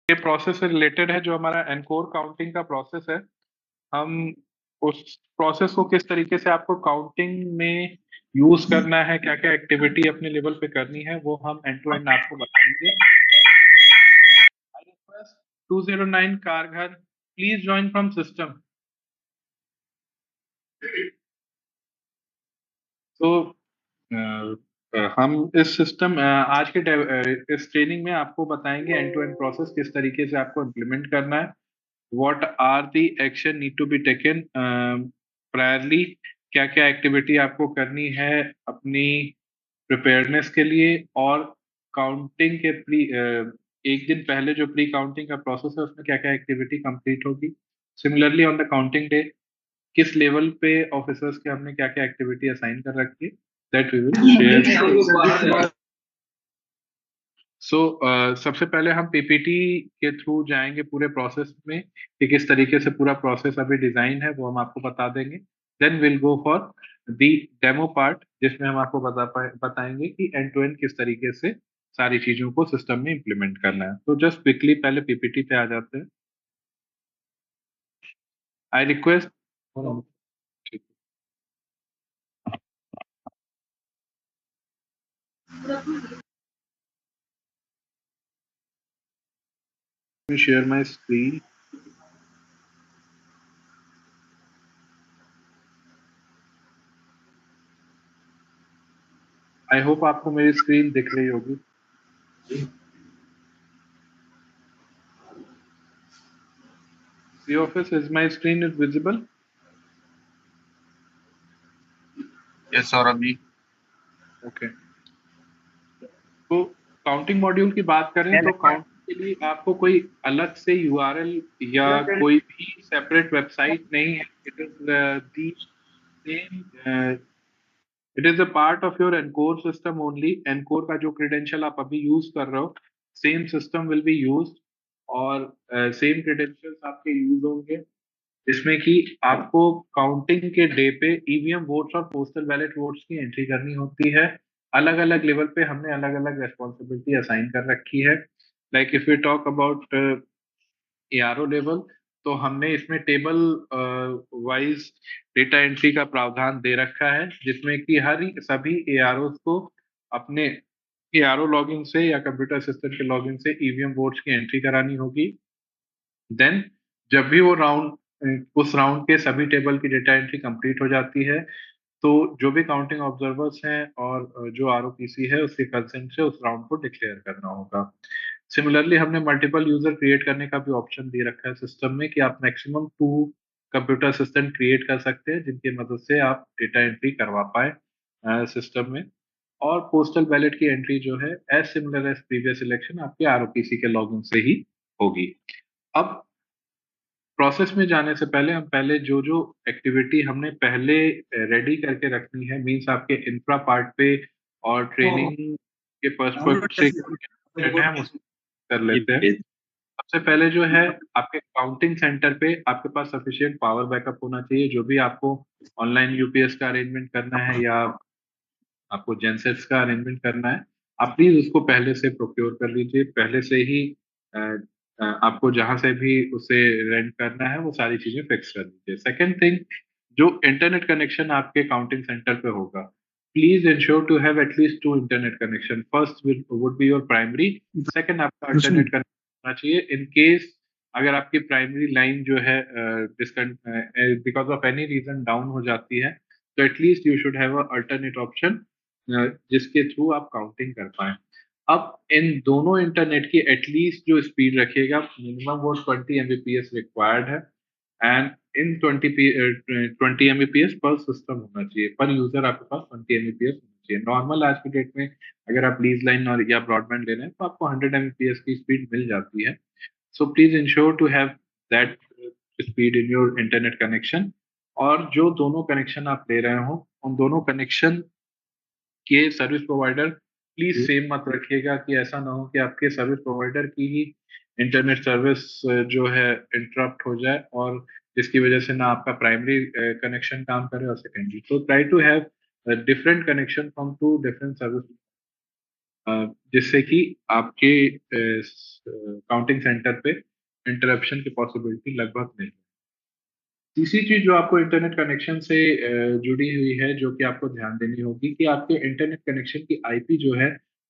ये प्रोसेस से रिलेटेड है, जो हमारा एनकोर काउंटिंग का प्रोसेस है। हम उस प्रोसेस को किस तरीके से आपको काउंटिंग में यूज करना है, क्या क्या एक्टिविटी अपने लेवल पे करनी है, वो हम एंड टू एंड आपको बताएंगे। आई रिक्वेस्ट 209 कारघर, प्लीज ज्वाइन फ्रॉम सिस्टम। तो हम इस सिस्टम आज के इस ट्रेनिंग में आपको बताएंगे एंड टू एंड प्रोसेस किस तरीके से आपको इम्प्लीमेंट करना है। what are the action need to be taken priorly, क्या क्या एक्टिविटी आपको करनी है अपनी प्रिपेयरनेस के लिए, और काउंटिंग के एक दिन पहले जो प्री काउंटिंग का प्रोसेस है उसमें क्या क्या एक्टिविटी कंप्लीट होगी। Similarly on the counting day किस लेवल पे ऑफिसर्स के हमने क्या क्या एक्टिविटी असाइन कर रखी है, दैट वी विल शेयर। सो सबसे पहले हम पीपीटी के थ्रू जाएंगे पूरे प्रोसेस में कि किस तरीके से पूरा प्रोसेस अभी डिजाइन है, वो हम आपको बता देंगे। Then will go for the demo part, जिसमें हम आपको बताएंगे कि एंड टू एंड किस तरीके से सारी चीजों को सिस्टम में इम्प्लीमेंट करना है। तो जस्ट क्विकली पहले पीपीटी पे आ जाते हैं। I request share my screen. I hope आपको मेरी स्क्रीन दिख रही होगी। C office, is my screen is visible? Yes Saurabh ji. Okay, तो काउंटिंग मॉड्यूल की बात करें तो काउंटिंग के लिए आपको कोई अलग से यूआरएल या कोई भी सेपरेट वेबसाइट नहीं है। It is the same, it is a part of your encore system only. Encore का जो क्रेडेंशियल आप अभी यूज कर रहे हो, same system will be use, और सेम क्रेडेंशियल्स आपके यूज होंगे, जिसमें कि आपको काउंटिंग के डे पे ईवीएम वोट्स और पोस्टल बैलेट वोट्स की एंट्री करनी होती है। अलग अलग लेवल पे हमने अलग अलग रेस्पॉन्सिबिलिटी असाइन कर रखी है। Like if you talk about ARO level, तो हमने इसमें टेबल वाइज डेटा एंट्री का प्रावधान दे रखा है, जिसमें कि सभी एआरओ को अपने एआरओ लॉगिन से या कंप्यूटर असिस्टेंट के लॉगिन से ईवीएम वोट्स की एंट्री करानी होगी। देन जब भी वो उस राउंड के सभी टेबल की डेटा एंट्री कंप्लीट हो जाती है, तो जो भी काउंटिंग ऑब्जर्वर्स हैं और जो आरओपीसी है उसके कंसेंट से उस राउंड को डिक्लेयर करना होगा। सिमिलरली हमने मल्टीपल यूजर क्रिएट करने का भी ऑप्शन दे रखा है सिस्टम में, कि आप मैक्सिमम 2 कंप्यूटर असिस्टेंट क्रिएट कर सकते हैं, जिनकी मदद से आप डेटा एंट्री करवा पाए सिस्टम में। और पोस्टल बैलेट की एंट्री जो है as similar as previous election आपके आरओपीसी के लॉगिन से ही होगी। अब प्रोसेस में जाने से पहले हम पहले जो जो एक्टिविटी हमने पहले रेडी करके रखनी है, मींस आपके इंफ्रा पार्ट पे और ट्रेनिंग के पर्सपेक्ट से करना है, हम उसको कर लेते हैं। सबसे पहले जो है, आपके काउंटिंग सेंटर पे आपके पास सफिशिएंट पावर बैकअप होना चाहिए। जो भी आपको ऑनलाइन यूपीएस का अरेंजमेंट करना है या आपको जेनसेट्स का अरेंजमेंट करना है, आप प्लीज उसको पहले से प्रोक्योर कर लीजिए। पहले से ही आपको जहां से भी उसे रेंट करना है वो सारी चीजें फिक्स कर लीजिए। सेकेंड थिंग, जो इंटरनेट कनेक्शन आपके काउंटिंग सेंटर पे होगा, please ensure to have at least 2 internet connection. First would be your primary, second आपका अल्टरनेट कनेक्शन होना चाहिए। इन केस अगर आपकी प्राइमरी लाइन जो है because of any reason down हो जाती है, तो at least you should have a alternate option जिसके थ्रू आप काउंटिंग कर पाए। अब इन दोनों इंटरनेट की एटलीस्ट जो स्पीड रखिएगा, मिनिमम वो 20 Mbps रिक्वायर्ड है, एंड इन 20 Mbps पर सिस्टम होना चाहिए, पर यूजर आपके पास 20 Mbps होना चाहिए। नॉर्मल आज की डेट में अगर आप लीज लाइन और या ब्रॉडबैंड ले रहे हैं तो आपको 100 Mbps की स्पीड मिल जाती है। So please ensure to have that speed in your internet connection. और जो दोनों कनेक्शन आप ले रहे हो, उन दोनों कनेक्शन कि सर्विस प्रोवाइडर प्लीज सेम मत रखिएगा, कि ऐसा ना हो कि आपके सर्विस प्रोवाइडर की ही इंटरनेट सर्विस जो है इंटरप्ट हो जाए, और जिसकी वजह से ना आपका प्राइमरी कनेक्शन काम करे और सेकेंडरी। तो try to have different connection from 2 different service. जिससे कि आपके काउंटिंग सेंटर पे इंटरप्शन की पॉसिबिलिटी लगभग नहीं। तीसरी चीज जो आपको इंटरनेट कनेक्शन से जुड़ी हुई है, जो कि आपको ध्यान देनी होगी, कि आपके इंटरनेट कनेक्शन की आईपी जो है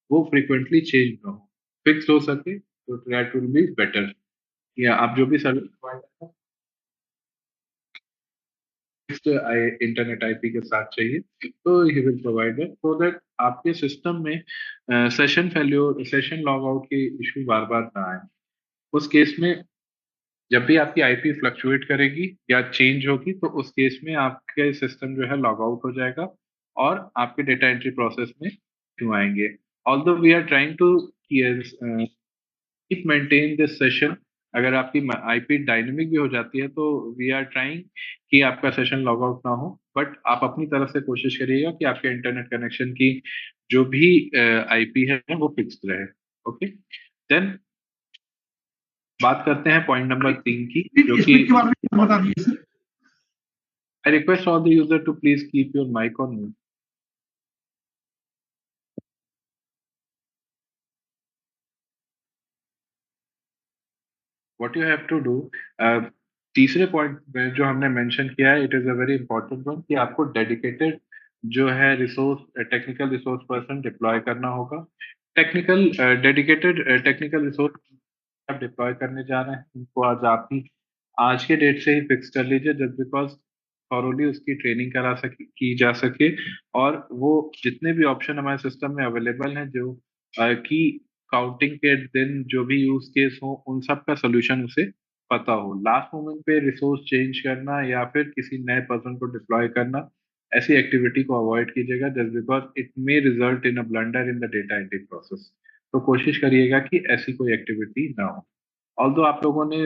वो फ्रीक्वेंटली चेंज ना हो, फिक्स हो सके तो दैट विल बी बेटर। या आप जो भी service provider fixed internet IP के साथ चाहिए तो he will provide that, so that आपके सिस्टम में session failure, session log out की इशू बार बार ना आए। उस केस में जब भी आपकी आईपी फ्लक्चुएट करेगी या चेंज होगी तो उस केस में आपके सिस्टम जो है लॉग आउट हो जाएगा और आपके डेटा एंट्री प्रोसेस में क्यों आएंगे। Although we are trying to keep maintain this session, अगर आपकी आईपी डायनेमिक भी हो जाती है तो वी आर ट्राइंग कि आपका सेशन लॉग आउट ना हो, बट आप अपनी तरफ से कोशिश करिएगा कि आपके इंटरनेट कनेक्शन की जो भी आईपी है वो फिक्स्ड रहे। ओके, देन बात करते हैं पॉइंट नंबर 3 की, जो कि बता दीजिए sir. I request all the user to please keep your mic on mute. What you have to do, तीसरे पॉइंट में जो हमने मेंशन किया है, it is a very important one, कि आपको डेडिकेटेड जो है resource, technical resource person deploy करना होगा। टेक्निकल डेडिकेटेड टेक्निकल रिसोर्स आप डिप्लॉय करने जा रहे हैं, उनको आज आप ही आज के डेट से ही फिक्स कर लीजिए, जस्ट बिकॉज थॉरोली उसकी ट्रेनिंग करा सके, की जा सके, और वो जितने भी ऑप्शन हमारे सिस्टम में अवेलेबल हैं जो कि काउंटिंग के दिन जो भी यूज केस हो उन सब का सोल्यूशन उसे पता हो। लास्ट मोमेंट पे रिसोर्स चेंज करना या फिर किसी नए पर्सन को डिप्लॉय करना, ऐसी एक्टिविटी को अवॉइड कीजिएगा, just because it may result in a blunder in the data entry process. तो कोशिश करिएगा कि ऐसी कोई एक्टिविटी ना हो। ऑल्दो आप लोगों ने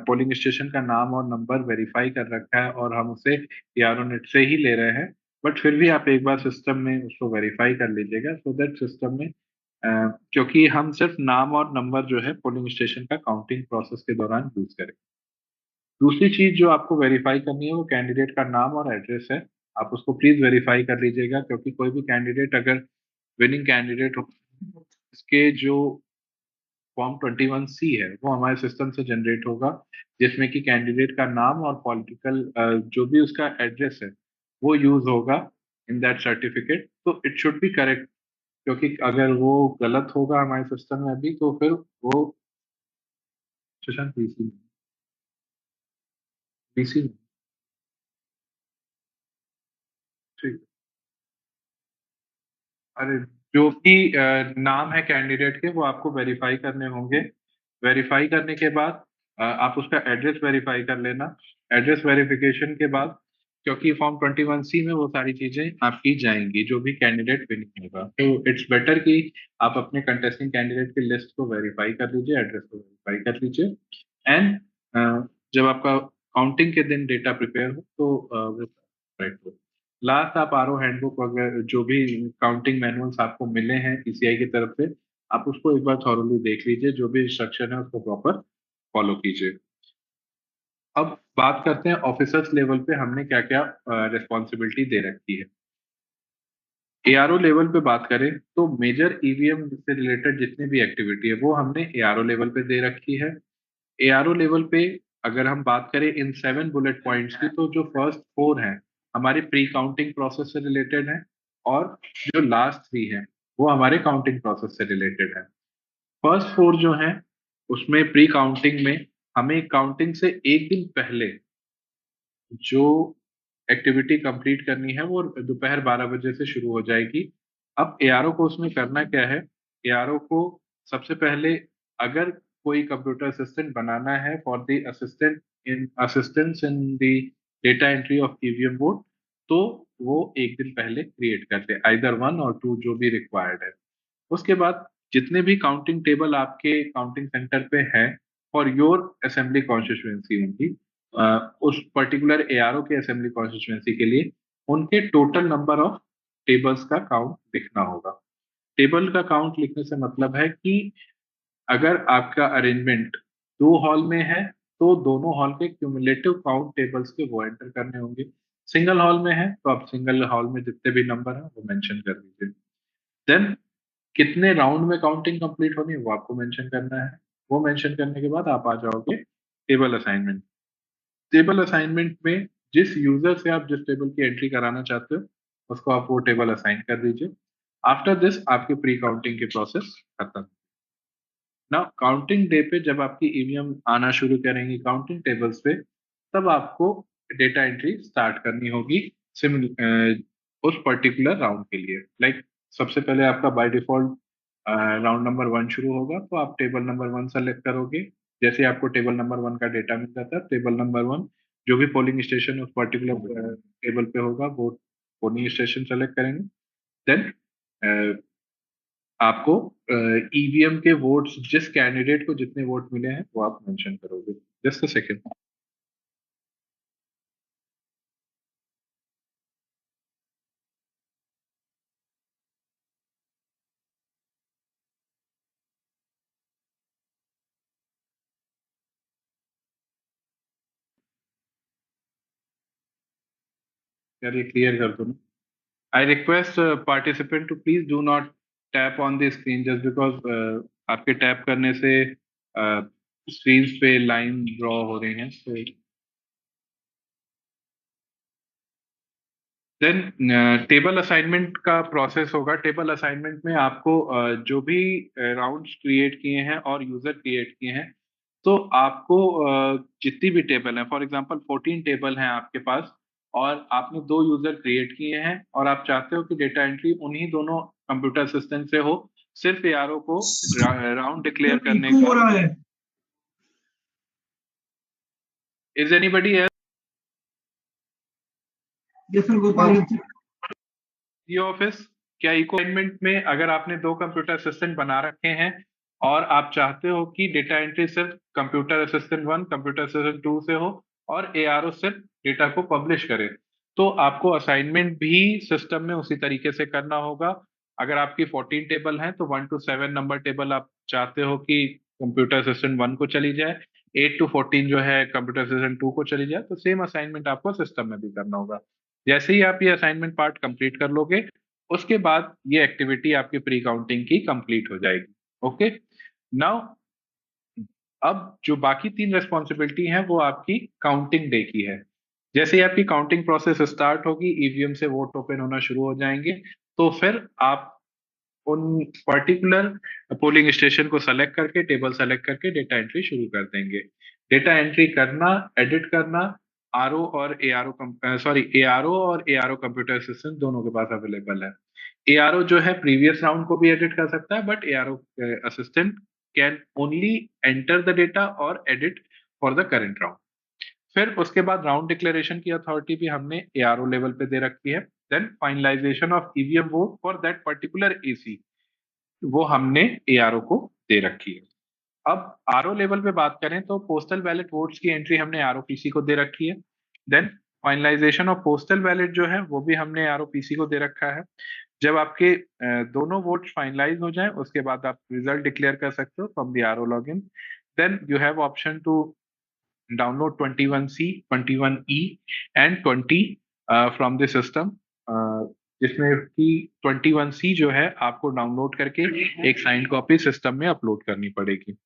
पोलिंग स्टेशन का नाम और नंबर वेरीफाई कर रखा है और हम उसे यारो नेट से ही ले रहे हैं, बट फिर भी आप एक बार सिस्टम में उसको वेरीफाई कर लीजिएगा, सो दैट सिस्टम में क्योंकि हम सिर्फ नाम और नंबर जो है पोलिंग स्टेशन का काउंटिंग प्रोसेस के दौरान यूज करें। दूसरी चीज जो आपको वेरीफाई करनी है वो कैंडिडेट का नाम और एड्रेस है। आप उसको प्लीज वेरीफाई कर लीजिएगा, क्योंकि कोई भी कैंडिडेट अगर विनिंग कैंडिडेट हो, इसके जो फॉर्म 21C है वो हमारे सिस्टम से जनरेट होगा, जिसमें कि कैंडिडेट का नाम और पॉलिटिकल जो भी उसका एड्रेस है वो यूज होगा इन दैट सर्टिफिकेट, तो इट शुड बी करेक्ट। क्योंकि अगर वो गलत होगा हमारे सिस्टम में अभी, तो फिर वो सेशन पीसी पीसी ठीक। अरे, जो भी नाम है कैंडिडेट के वो आपको वेरीफाई करने होंगे। वेरीफाई करने के बाद आप उसका एड्रेस वेरीफाई कर लेना। एड्रेस वेरिफिकेशन के बाद, क्योंकि फॉर्म 21C में वो सारी चीजें आपकी जाएंगी जो भी कैंडिडेट विनिंग होगा, तो इट्स बेटर कि आप अपने कंटेस्टिंग कैंडिडेट की लिस्ट को वेरीफाई कर लीजिए, एड्रेस को वेरीफाई कर लीजिए, एंड जब आपका काउंटिंग के दिन डेटा प्रिपेयर हो तो वो राइट हो। लास्ट, आप आरओ हैंडबुक वगैरह जो भी काउंटिंग मैनुअल्स आपको मिले हैं ईसीआई की तरफ से, आप उसको एक बार थॉरोली देख लीजिए, जो भी इंस्ट्रक्शन है उसको प्रॉपर फॉलो कीजिए। अब बात करते हैं ऑफिसर्स लेवल पे हमने क्या क्या रिस्पॉन्सिबिलिटी दे रखी है। एआरओ लेवल पे बात करें तो मेजर ईवीएम से रिलेटेड जितनी भी एक्टिविटी है वो हमने एआरओ लेवल पे दे रखी है। एआरओ लेवल पे अगर हम बात करें इन 7 बुलेट पॉइंट्स की, तो जो फर्स्ट 4 हैं हमारे प्री काउंटिंग प्रोसेस से रिलेटेड है, और जो लास्ट 3 हैं वो हमारे काउंटिंग प्रोसेस से रिलेटेड है। फर्स्ट 4 जो हैं उसमें प्री काउंटिंग में हमें काउंटिंग से एक दिन पहले जो एक्टिविटी कंप्लीट करनी है वो दोपहर 12 बजे से शुरू हो जाएगी। अब एआरओ को उसमें करना क्या है, एआरओ को सबसे पहले अगर कोई कंप्यूटर असिस्टेंट बनाना है for the assistance in the data entry of EVM board, तो वो एक दिन पहले क्रिएट करते हैं, आइदर 1 और 2 जो भी रिक्वायर्ड है। उसके बाद जितने भी काउंटिंग टेबल आपके काउंटिंग सेंटर पे हैं फॉर योर असेंबली कॉन्स्टिट्यूएंसी होंगी, उस पर्टिकुलर एआरओ के असेंबली कॉन्स्टिट्यूएंसी के लिए उनके टोटल नंबर ऑफ टेबल्स का काउंट लिखना होगा। टेबल का काउंट लिखने से मतलब है कि अगर आपका अरेंजमेंट 2 हॉल में है तो दोनों हॉल के क्यूमुलेटिव काउंट टेबल्स के वो एंटर करने होंगे। सिंगल हॉल में है तो आप सिंगल हॉल में जितने भी नंबर हैं वो मेंशन कर दीजिए। देन कितने राउंड में काउंटिंग कंप्लीट होनी है वो आपको मेंशन करना है। वो मेंशन करने के बाद आप आ जाओगे टेबल असाइनमेंट। टेबल असाइनमेंट में जिस यूजर से आप जिस टेबल की एंट्री कराना चाहते हो उसको आप वो टेबल असाइन कर दीजिए। आफ्टर दिस आपकी प्री काउंटिंग की प्रोसेस खत्म। ना काउंटिंग डे पे जब आपकी ईवीएम आना शुरू करेंगी काउंटिंग टेबल्स पे, तब आपको डेटा एंट्री स्टार्ट करनी होगी उस पर्टिकुलर राउंड के लिए। लाइक सबसे पहले आपका बाय डिफॉल्ट राउंड नंबर 1 शुरू होगा, तो आप टेबल नंबर 1 सेलेक्ट करोगे। जैसे ही आपको टेबल नंबर 1 का डेटा मिल जाता है, टेबल नंबर 1 जो भी पोलिंग स्टेशन उस पर्टिकुलर टेबल पे होगा वो पोलिंग स्टेशन सेलेक्ट करेंगे। देन आपको ईवीएम के वोट्स, जिस कैंडिडेट को जितने वोट मिले हैं वो आप मेंशन करोगे। Just a second. यार ये क्लियर कर दो ना। I request participant to please do not tap on the screen just because आपके टैप करने से स्क्रीन पे लाइन ड्रॉ हो रही हैं। So, देन टेबल असाइनमेंट का प्रोसेस होगा। टेबल असाइनमेंट में आपको जो भी राउंड्स क्रिएट किए हैं और यूजर क्रिएट किए हैं, तो आपको जितनी भी टेबल है, फॉर एग्जांपल 14 टेबल हैं आपके पास, और आपने 2 यूजर क्रिएट किए हैं और आप चाहते हो कि डेटा एंट्री उन्हीं दोनों कंप्यूटर असिस्टेंट से हो, सिर्फ एआरओ को राउंड डिक्लेयर करने इको हो का। रहा है। इज एनीबडी ये सर गोपाल जी ऑफिस? क्या इको अलाइनमेंट में अगर आपने 2 कंप्यूटर असिस्टेंट बना रखे हैं और आप चाहते हो कि डेटा एंट्री सिर्फ कंप्यूटर असिस्टेंट 1 कंप्यूटर असिस्टेंट 2 से हो और एआरओ सिर्फ डेटा को पब्लिश करे, तो आपको असाइनमेंट भी सिस्टम में उसी तरीके से करना होगा। अगर आपकी 14 टेबल हैं तो 1 to 7 नंबर टेबल आप चाहते हो कि कंप्यूटर असिस्टेंट 1 को चली जाए, 8 to 14 जो है कंप्यूटर असिस्टेंट 2 को चली जाए, तो सेम असाइनमेंट आपको सिस्टम में भी करना होगा। जैसे ही आप ये असाइनमेंट पार्ट कंप्लीट कर लोगे, उसके बाद ये एक्टिविटी आपकी प्री काउंटिंग की कंप्लीट हो जाएगी। ओके। नाउ अब जो बाकी 3 रेस्पॉन्सिबिलिटी हैं वो आपकी काउंटिंग डे की है। जैसे ही आपकी काउंटिंग प्रोसेस स्टार्ट होगी, ईवीएम से वोट ओपन होना शुरू हो जाएंगे, तो फिर आप उन पर्टिकुलर पोलिंग स्टेशन को सेलेक्ट करके, टेबल सेलेक्ट करके डेटा एंट्री शुरू कर देंगे। डेटा एंट्री करना, एडिट करना, आरओ और एआरओ कंप्यूटर सिस्टम दोनों के पास अवेलेबल है। एआरओ जो है प्रीवियस राउंड को भी एडिट कर सकता है, but ARO assistant can only enter the data और edit for the current round. फिर उसके बाद राउंड डिक्लेरेशन की अथॉरिटी भी हमने एआरओ लेवल पे दे रखी है। Then finalisation of EVM vote for that particular AC, वो हमने एआरओ को दे रखी है। अब आरओ लेवल पे बात करें तो पोस्टल बैलेट वोट्स की एंट्री हमने आरओपीसी को दे रखी है। Then finalisation of postal ballot जो है वो भी हमने आरओपीसी को दे रखा है। जब आपके दोनों वोट फाइनलाइज हो जाएं उसके बाद आप रिजल्ट डिक्लेयर कर सकते हो from the RO login. Then you have option to download 21C, 21E and 20 from the system, जिसमें कि 21C जो है आपको डाउनलोड करके एक साइंड कॉपी सिस्टम में अपलोड करनी पड़ेगी।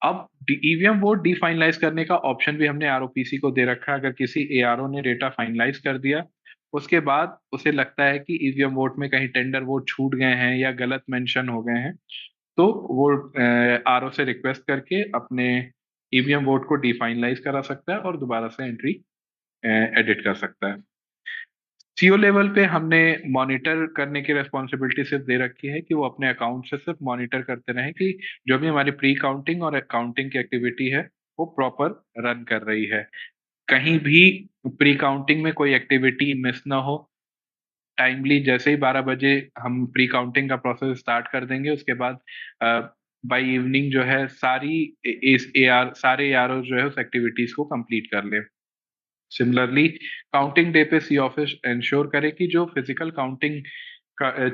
अब ईवीएम वोट डिफाइनलाइज करने का ऑप्शन भी हमने आरओपीसी को दे रखा है। अगर किसी एआरओ ने डेटा फाइनलाइज कर दिया, उसके बाद उसे लगता है कि ईवीएम वोट में कहीं टेंडर वोट छूट गए हैं या गलत मेंशन हो गए हैं, तो वो आरओ से रिक्वेस्ट करके अपने ईवीएम वोट को डिफाइनलाइज करा सकता है और दोबारा से एंट्री एडिट कर सकता है। सीओ लेवल पे हमने मॉनिटर करने की रेस्पॉन्सिबिलिटी सिर्फ दे रखी है कि वो अपने अकाउंट से सिर्फ मॉनिटर करते रहें कि जो भी हमारी प्री काउंटिंग और काउंटिंग की एक्टिविटी है वो प्रॉपर रन कर रही है। कहीं भी प्री काउंटिंग में कोई एक्टिविटी मिस ना हो। टाइमली जैसे ही 12 बजे हम प्री काउंटिंग का प्रोसेस स्टार्ट कर देंगे, उसके बाद बाय इवनिंग जो है सारे एआरओ जो है उस एक्टिविटीज को कंप्लीट कर ले। सिमिलरली काउंटिंग डे पे सी ऑफिस इंश्योर करे कि जो फिजिकल काउंटिंग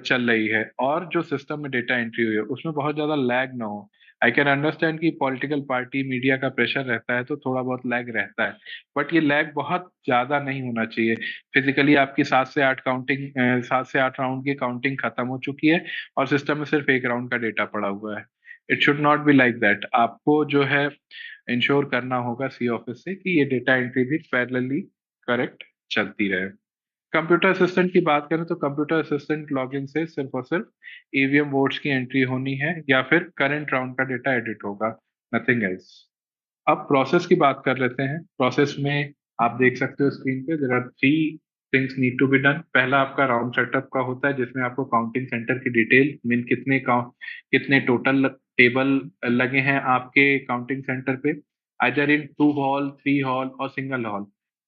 चल रही है और जो सिस्टम में डेटा एंट्री हुई है उसमें बहुत ज्यादा लैग ना हो। आई कैन अंडरस्टैंड कि पॉलिटिकल पार्टी मीडिया का प्रेशर रहता है तो थोड़ा बहुत लैग रहता है, बट ये लैग बहुत ज्यादा नहीं होना चाहिए। फिजिकली आपकी 7 से 8 राउंड की काउंटिंग खत्म हो चुकी है और सिस्टम में सिर्फ एक राउंड का डेटा पड़ा हुआ है। It should not be like that. आपको जो है इंश्योर करना होगा सी ऑफिस से कि ये डेटा एंट्री भी पैरेलली करेक्ट चलती रहे। कंप्यूटर असिस्टेंट की बात करें तो कंप्यूटर असिस्टेंट लॉगिन से सिर्फ और सिर्फ ईवीएम वोट्स की एंट्री होनी है या फिर करंट राउंड का डेटा एडिट होगा, नथिंग एल्स। अब प्रोसेस की बात कर लेते हैं। प्रोसेस में आप देख सकते हो स्क्रीन पे there are 3 things need to be done. पहला आपका राउंड सेटअप का होता है जिसमें आपको काउंटिंग सेंटर की डिटेल मीन कितने टोटल टेबल लगे हैं आपके काउंटिंग सेंटर पे, आइदर इन 2 हॉल, 3 हॉल और सिंगल हॉल।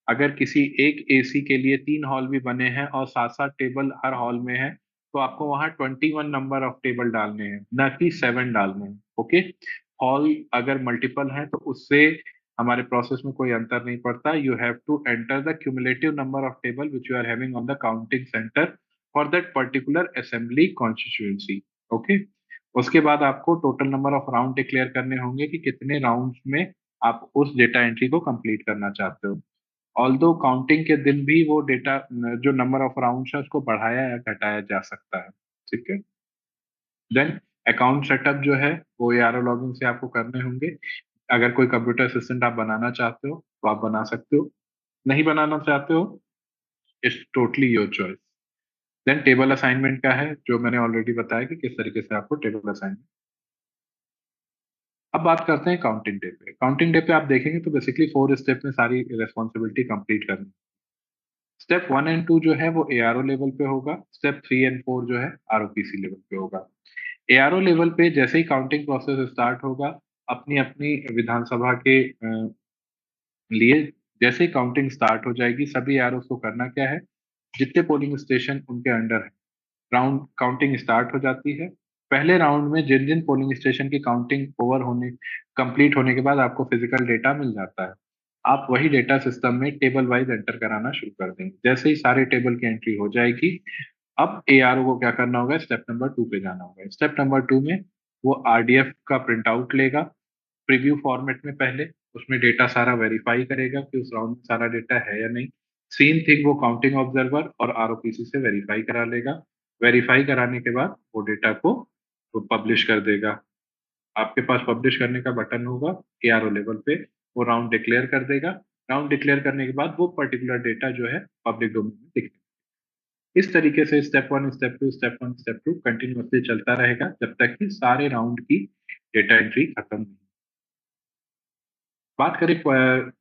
अगर किसी एक एसी के लिए 3 हॉल भी बने हैं और 7 7 टेबल हर हॉल में है तो आपको वहां 21 नंबर ऑफ टेबल डालने हैं, न कि 7 डालने हैं। ओके, हॉल अगर मल्टीपल है तो उससे हमारे प्रोसेस में कोई अंतर नहीं पड़ता। You have to enter the cumulative number of table which you are having on the counting centre for that particular assembly constituency. Okay, उसके बाद आपको total number of round declare करने होंगे कि कितने राउंड्स में आप उस डेटा एंट्री को कंप्लीट करना चाहते हो। ऑल्दो काउंटिंग के दिन भी वो डेटा जो नंबर ऑफ राउंड्स है उसको बढ़ाया या घटाया जा सकता है। ठीक है, देन अकाउंट सेटअप जो है वो एआरओ लॉगिन से आपको करने होंगे। अगर कोई कंप्यूटर असिस्टेंट आप बनाना चाहते हो तो आप बना सकते हो, नहीं बनाना चाहते हो it's totally your choice. Then table assignment का है जो मैंने ऑलरेडी बताया कि किस तरीके से आपको टेबल असाइनमेंट। अब बात करते हैं काउंटिंग डे पे। काउंटिंग डे पे आप देखेंगे तो बेसिकली 4 स्टेप में सारी रेस्पॉन्सिबिलिटी कंप्लीट करनी। स्टेप 1 एंड 2 जो है वो एआरओ लेवल पे होगा, स्टेप 3 एंड 4 जो है आरओपीसी लेवल पे होगा। एआरओ लेवल पे जैसे ही काउंटिंग प्रोसेस स्टार्ट होगा, अपनी अपनी विधानसभा के लिए जैसे ही काउंटिंग स्टार्ट हो जाएगी सभी एआरओ को करना क्या है, जितने पोलिंग स्टेशन उनके अंडर है राउंड काउंटिंग स्टार्ट हो जाती है। पहले राउंड में जिन जिन पोलिंग स्टेशन की काउंटिंग कंप्लीट होने के बाद आपको फिजिकल डेटा मिल जाता है, आप वही डेटा सिस्टम में टेबल वाइज एंटर कराना शुरू कर देंगे। जैसे ही सारे टेबल की एंट्री हो जाएगी, अब एआरओ को क्या करना होगा, स्टेप नंबर 2 पे जाना होगा। स्टेप नंबर 2 में वो आरडीएफ का प्रिंट आउट लेगा प्रीव्यू फॉर्मेट में पहले, उसमें डेटा सारा वेरीफाई करेगा कि उस राउंड में सारा डेटा है या नहीं। सेम थिंग वो काउंटिंग ऑब्जर्वर और आरओपीसी से वेरीफाई करा लेगा। वेरीफाई कराने के बाद वो डेटा को पब्लिश कर देगा। आपके पास पब्लिश करने का बटन होगा एआरओ लेवल पे, वो राउंड डिक्लेयर कर देगा। राउंड डिक्लेयर करने के बाद वो पर्टिकुलर डेटा जो है पब्लिक डोमेन में दिखेगा। इस तरीके से स्टेप 1 स्टेप 2 कंटिन्यूअसली चलता रहेगा जब तक कि सारे राउंड की डेटा एंट्री खत्म नहीं। बात करें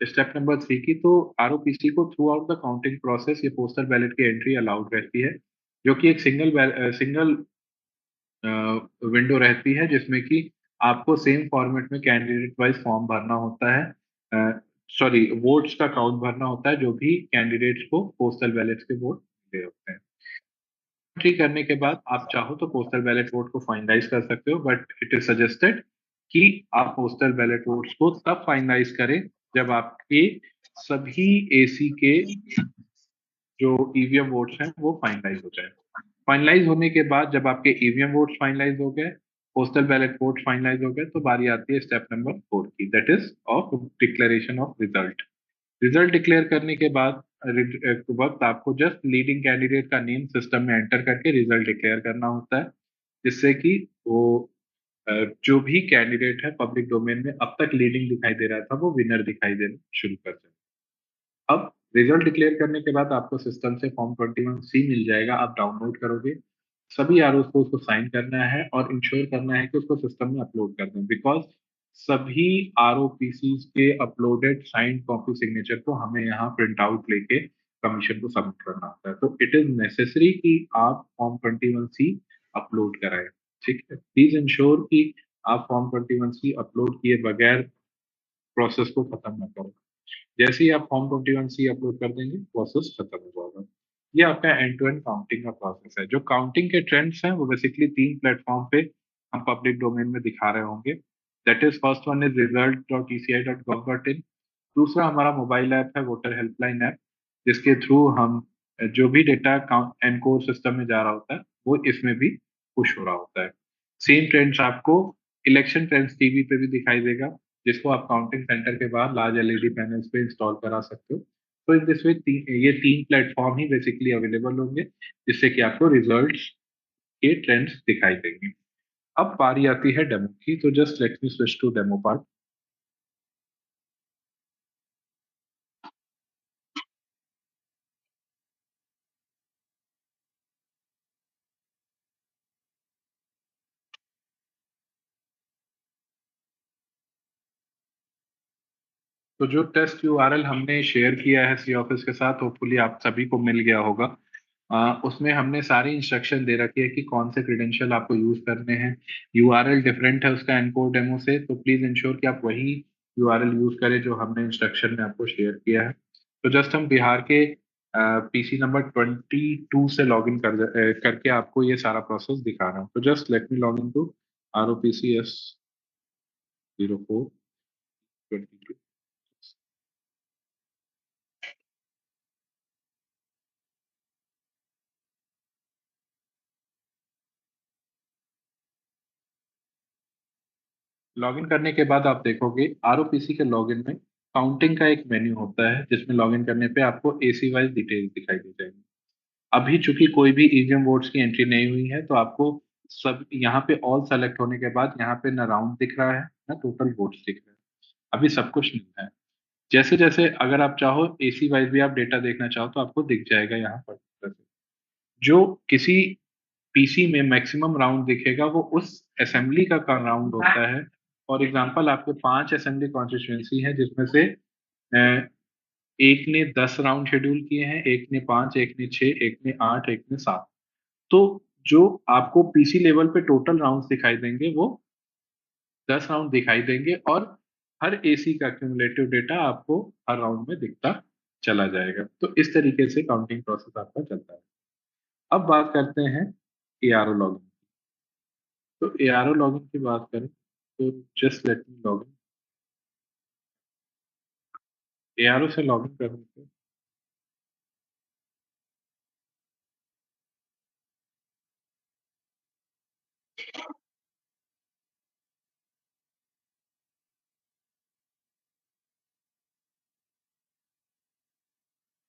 स्टेप नंबर 3 की तो आरओपीसी को through out the counting process ये पोस्टल बैलेट की एंट्री अलाउड रहती है, जो कि एक सिंगल विंडो रहती है जिसमें कि आपको सेम फॉर्मेट में कैंडिडेट वाइज फॉर्म भरना होता है, सॉरी वोट्स का काउंट भरना होता है जो भी कैंडिडेट्स को पोस्टल बैलेट के वोट मिले होते हैं। एंट्री करने के बाद आप चाहो तो पोस्टल बैलेट वोट को फाइनलाइज कर सकते हो, बट इट इज सजेस्टेड कि आप पोस्टल बैलेट वोट्स को तब फाइनलाइज करें जब आपके सभी एसी के जो ईवीएम वोट्स हैं वो फाइनलाइज हो जाए। फाइनलाइज होने के बाद जब आपके ईवीएम वोट्स फाइनलाइज हो गए, पोस्टल बैलेट वोट फाइनलाइज हो गए, तो बारी आती है स्टेप नंबर 4 की, that is of declaration of result. Result declare करने के बाद वक्त आपको जस्ट लीडिंग कैंडिडेट का नेम सिस्टम में एंटर करके रिजल्ट डिक्लेयर करना होता है, जिससे कि वो जो भी कैंडिडेट है पब्लिक डोमेन में अब तक लीडिंग दिखाई दे रहा था वो विनर दिखाई देना शुरू कर दें। अब रिजल्ट डिक्लेयर करने के बाद आपको सिस्टम से फॉर्म 21C मिल जाएगा, आप डाउनलोड करोगे। सभी आर को उसको साइन करना है और इंश्योर करना है कि उसको सिस्टम में अपलोड कर दें, बिकॉज सभी आर ओ के अपलोडेड साइंड कॉपी सिग्नेचर को हमें यहाँ प्रिंट आउट लेके कमीशन को सबमिट करना होता है। तो इट इज नेसेसरी कि आप फॉर्म 21C अपलोड कराएं। ठीक है, प्लीज इंश्योर कि आप फॉर्म 21C अपलोड किए बगैर प्रोसेस को खत्म न करें। जैसे ही आप फॉर्म 21C अपलोड कर देंगे प्रोसेस खत्म हो जाएगा। ये आपका एंड टू एंड काउंटिंग का प्रोसेस है। जो काउंटिंग के ट्रेंड्स हैं वो बेसिकली 3 प्लेटफॉर्म पे हम पब्लिक डोमेन में दिखा रहे होंगे। That is first one is result.eci.gov.in। दूसरा हमारा मोबाइल ऐप है वोटर हेल्पलाइन ऐप, जिसके थ्रू हम जो भी डेटा एनकोर सिस्टम में जा रहा होता है वो इसमें भी पुश हो रहा होता है। सेम ट्रेंड्स आपको इलेक्शन ट्रेंड्स टीवी पे भी दिखाई देगा, जिसको आप काउंटिंग सेंटर के बाद लार्ज एलईडी पैनल्स पे इंस्टॉल करा सकते हो। तो इन दिस वे ये तीन प्लेटफॉर्म ही बेसिकली अवेलेबल होंगे, जिससे कि आपको रिजल्ट्स के ट्रेंड्स दिखाई देंगे। अब बारी आती है डेमो की, तो just let me switch to demo part. तो जो टेस्ट यूआरएल हमने शेयर किया है सी ऑफिस के साथ, होपफुली आप सभी को मिल गया होगा। उसमें हमने सारी इंस्ट्रक्शन दे रखी है कि कौन से क्रेडेंशियल आपको यूज करने हैं। यूआरएल डिफरेंट है उसका एनकोड डेमो से, तो प्लीज इंश्योर कि आप वही यूआरएल यूज करें जो हमने इंस्ट्रक्शन में आपको शेयर किया है। तो जस्ट हम बिहार के पीसी नंबर 22 से लॉग इन करके आपको ये सारा प्रोसेस दिखा रहा हूँ। तो just let me log in to ROPCS0422। Login करने के बाद आप देखोगे आरओपीसी के लॉगिन में काउंटिंग का एक मेन्यू होता है, जिसमें लॉगिन करने पे आपको एसी वाइज डिटेल दिखाई दे जाएगी। अभी चूंकि कोई भी ईवीएम वोट्स की एंट्री नहीं हुई है, तो आपको सब यहाँ पे ऑल सेलेक्ट होने के बाद यहाँ पे ना राउंड दिख रहा है ना टोटल वोट्स दिख रहा है। अभी सब कुछ नहीं है। जैसे जैसे अगर आप चाहो एसी वाइज भी आप डेटा देखना चाहो तो आपको दिख जाएगा यहाँ पर। जो किसी पीसी में मैक्सिमम राउंड दिखेगा वो उस असेंबली का राउंड होता है। फॉर एग्जांपल आपके 5 असेंबली कॉन्स्टिट्यूएंसी है, जिसमें से अ, एक ने 10 राउंड शेड्यूल किए हैं, एक ने 5, एक ने 6, एक ने 8, एक ने 7। तो जो आपको पीसी लेवल पे टोटल राउंड्स दिखाई देंगे वो 10 राउंड दिखाई देंगे, और हर एसी का क्यूमुलेटिव डेटा आपको हर राउंड में दिखता चला जाएगा। तो इस तरीके से काउंटिंग प्रोसेस आपका चलता है। अब बात करते हैं एआरओ लॉगिन। तो एआरओ लॉगिन की बात करें तो जस्ट लेट मी लॉगिन। एआरओ से लॉगिन करने के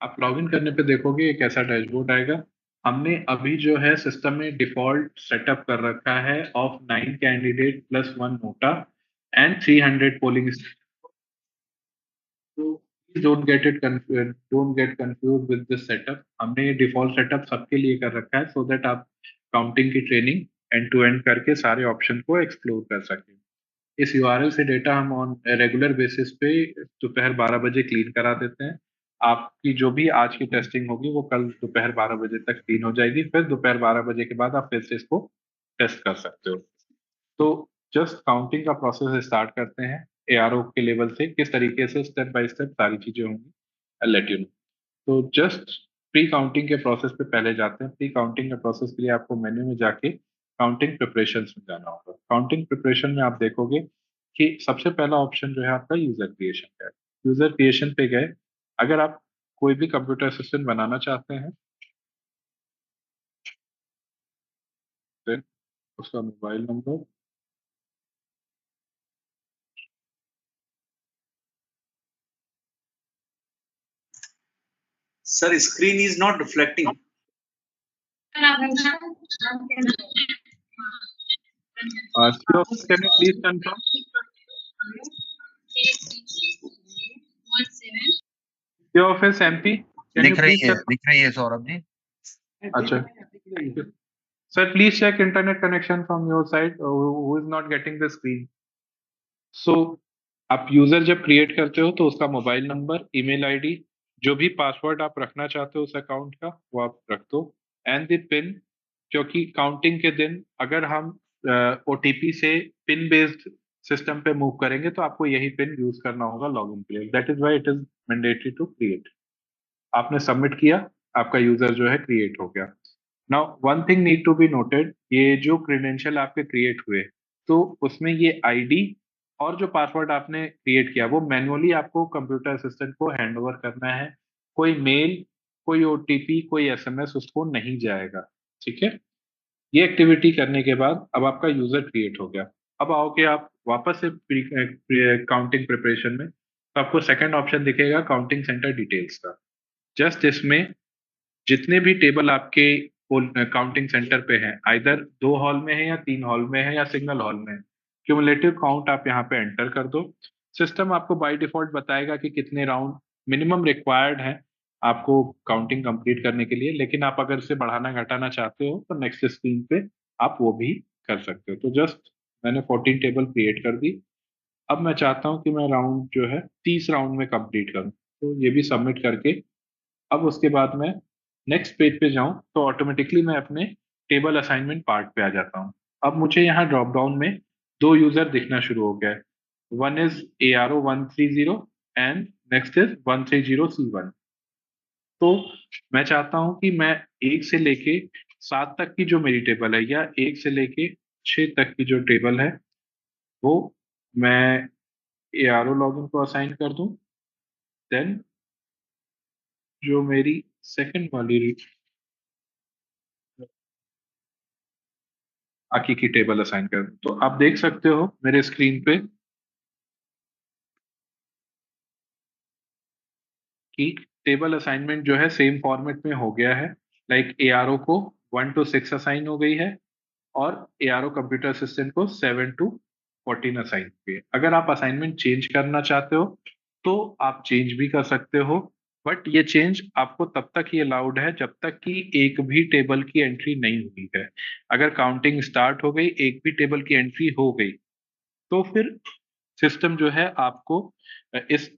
आप लॉगिन करने पे देखोगे एक ऐसा डैशबोर्ड आएगा। हमने अभी जो है सिस्टम में डिफॉल्ट सेटअप कर रखा है of 9 candidate plus 1 NOTA and 300 polling. तो don't get confuse with this setup. हमने ये डिफॉल्ट सेटअप सबके लिए कर रखा है, सो दैट आप काउंटिंग की ट्रेनिंग एंड टू एंड करके सारे ऑप्शन को एक्सप्लोर कर सकें। इस यूआरएल से डेटा हम ऑन रेगुलर बेसिस पे दोपहर 12 बजे क्लीन करा देते हैं। आपकी जो भी आज की टेस्टिंग होगी वो कल दोपहर 12 बजे तक क्लीन हो जाएगी, फिर दोपहर 12 बजे के बाद आप फिर से इसको टेस्ट कर सकते हो। तो जस्ट काउंटिंग का प्रोसेस स्टार्ट करते हैं। एआरओ के लेवल से किस तरीके से स्टेप बाय स्टेप सारी चीजें होंगी, आई लेट यू नो। तो जस्ट प्री काउंटिंग के प्रोसेस पे पहले जाते हैं। प्री काउंटिंग के प्रोसेस के लिए आपको मेन्यू में जाके काउंटिंग प्रिपरेशंस में जाना होगा। काउंटिंग प्रिपरेशन में आप देखोगे कि सबसे पहला ऑप्शन जो है आपका यूजर क्रिएशन का है। यूजर क्रिएशन पे गए, अगर आप कोई भी कंप्यूटर असिस्टेंट बनाना चाहते हैं, फिर उसका mobile number, Sir, screen is not reflecting. can you please confirm? Your office MP, can you please check? दिख रही है सौरभ जी। अच्छा, sir, please check internet connection from your side, who is not getting the screen. So आप user जब create करते हो तो उसका मोबाइल नंबर, ईमेल आईडी, जो भी पासवर्ड आप रखना चाहते हो उस अकाउंट का वो आप रख दो, एंड द पिन। क्योंकि काउंटिंग के दिन अगर हम ओटीपी से पिन बेस्ड सिस्टम पे मूव करेंगे तो आपको यही पिन यूज करना होगा लॉगिन के लिए। That is why it is mandatory to create. आपने सबमिट किया, आपका यूजर जो है क्रिएट हो गया। Now one thing need to be noted, ये जो क्रेडेंशियल आपके क्रिएट हुए, तो उसमें ये आईडी और जो पासवर्ड आपने क्रिएट किया वो मैन्युअली आपको कंप्यूटर असिस्टेंट को हैंड ओवर करना है। कोई मेल, कोई ओटीपी, कोई एसएमएस उसको नहीं जाएगा। ठीक है, ये एक्टिविटी करने के बाद अब आपका यूजर क्रिएट हो गया। अब आओगे आप वापस से काउंटिंग प्रिपरेशन में, तो आपको सेकंड ऑप्शन दिखेगा काउंटिंग सेंटर डिटेल्स का। जस्ट इसमें जितने भी टेबल आपके काउंटिंग सेंटर पे हैं, आइदर 2 हॉल में है या 3 हॉल में है या सिंगल हॉल में है, क्यूमुलेटिव काउंट आप यहाँ पे एंटर कर दो। सिस्टम आपको बाय डिफॉल्ट बताएगा कि कितने राउंड मिनिमम रिक्वायर्ड है आपको काउंटिंग कंप्लीट करने के लिए, लेकिन आप अगर इसे बढ़ाना घटाना चाहते हो तो नेक्स्ट स्क्रीन पे आप वो भी कर सकते हो। तो जस्ट मैंने 14 टेबल क्रिएट कर दी। अब मैं चाहता हूँ कि मैं राउंड जो है 30 राउंड में कंप्लीट करूँ, तो ये भी सबमिट करके अब उसके बाद मैं नेक्स्ट पेज पे जाऊं तो ऑटोमेटिकली मैं अपने टेबल असाइनमेंट पार्ट पे आ जाता हूं। अब मुझे यहाँ ड्रॉप डाउन में 2 यूजर दिखना शुरू हो गया है। One is ARO130 and next is 130C1। तो मैं चाहता हूं कि मैं 1 से लेके 7 तक की जो मेरी टेबल है, या 1 से लेके 6 तक की जो टेबल है, वो मैं ARO लॉगिन को असाइन कर दूं। देन जो मेरी सेकंड वाली बाकी की टेबल असाइन कर दूं। तो आप देख सकते हो मेरे स्क्रीन पे कि टेबल असाइनमेंट जो है सेम फॉर्मेट में हो गया है। लाइक ARO को 1 to 6 असाइन हो गई है, और ARO कंप्यूटर असिस्टेंट को 7 to 14 असाइन हुई है। अगर आप असाइनमेंट चेंज करना चाहते हो तो आप चेंज भी कर सकते हो, बट ये चेंज आपको तब तक ही अलाउड है जब तक कि एक भी टेबल की एंट्री नहीं हुई है। अगर काउंटिंग स्टार्ट हो गई, एक भी टेबल की एंट्री हो गई, तो फिर सिस्टम जो है आपको इस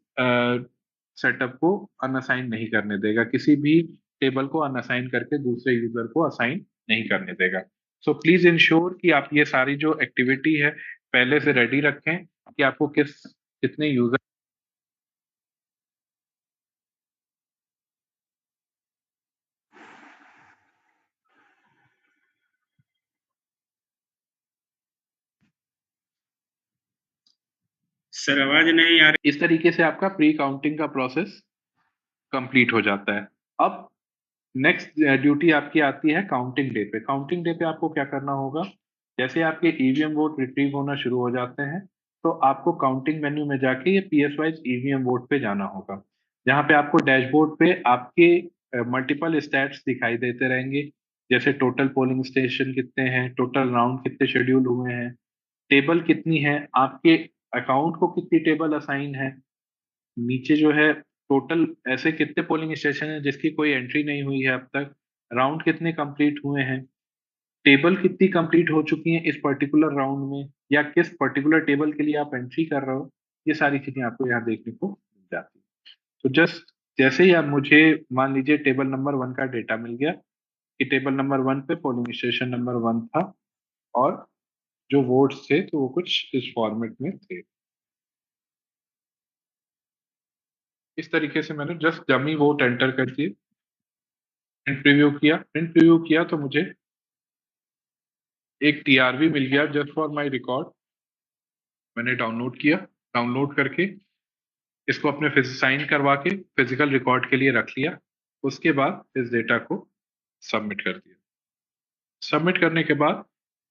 सेटअप को अनअसाइन नहीं करने देगा, किसी भी टेबल को अनअसाइन करके दूसरे यूजर को असाइन नहीं करने देगा। सो प्लीज इंश्योर कि आप ये सारी जो एक्टिविटी है पहले से रेडी रखें कि आपको कितने यूजर। सर आवाज नहीं आ रही। इस तरीके से आपका प्री काउंटिंग का प्रोसेस कंप्लीट हो जाता है। अब नेक्स्ट ड्यूटी आपकी आती है काउंटिंग डे पे। काउंटिंग डे पे आपको क्या करना होगा, जैसे आपके ईवीएम वोट रिट्रीव होना शुरू हो जाते हैं, तो आपको काउंटिंग मेन्यू में जाके ये PS वाइज ईवीएम वोट पे जाना होगा, जहाँ पे आपको डैशबोर्ड पे आपके मल्टीपल स्टैट्स दिखाई देते रहेंगे, जैसे टोटल पोलिंग स्टेशन कितने हैं, टोटल राउंड कितने शेड्यूल हुए हैं, टेबल कितनी है, आपके अकाउंट को कितनी टेबल असाइन है, नीचे जो है टोटल ऐसे कितने पोलिंग स्टेशन है जिसकी कोई एंट्री नहीं हुई है अब तक, राउंड कितने कंप्लीट हुए हैं, टेबल कितनी कंप्लीट हो चुकी हैं इस पर्टिकुलर राउंड में, या किस पर्टिकुलर टेबल के लिए आप एंट्री कर रहे हो, ये सारी चीजें आपको यहाँ देखने को मिल जाती है। तो जस्ट जैसे ही आप मुझे मान लीजिए टेबल नंबर 1 का डेटा मिल गया कि टेबल नंबर 1 पे पोलिंग स्टेशन नंबर 1 था, और जो वोट्स थे तो वो कुछ इस फॉर्मेट में थे। इस तरीके से मैंने जस्ट डमी वोट एंटर कर दिए, प्रिंट प्रीव्यू किया तो मुझे एक TRV मिल गया जस्ट फॉर माय रिकॉर्ड। मैंने डाउनलोड किया, डाउनलोड करके इसको अपने साइन करवा के फिजिकल रिकॉर्ड के लिए रख लिया। उसके बाद इस डेटा को सबमिट कर दिया। सबमिट करने के बाद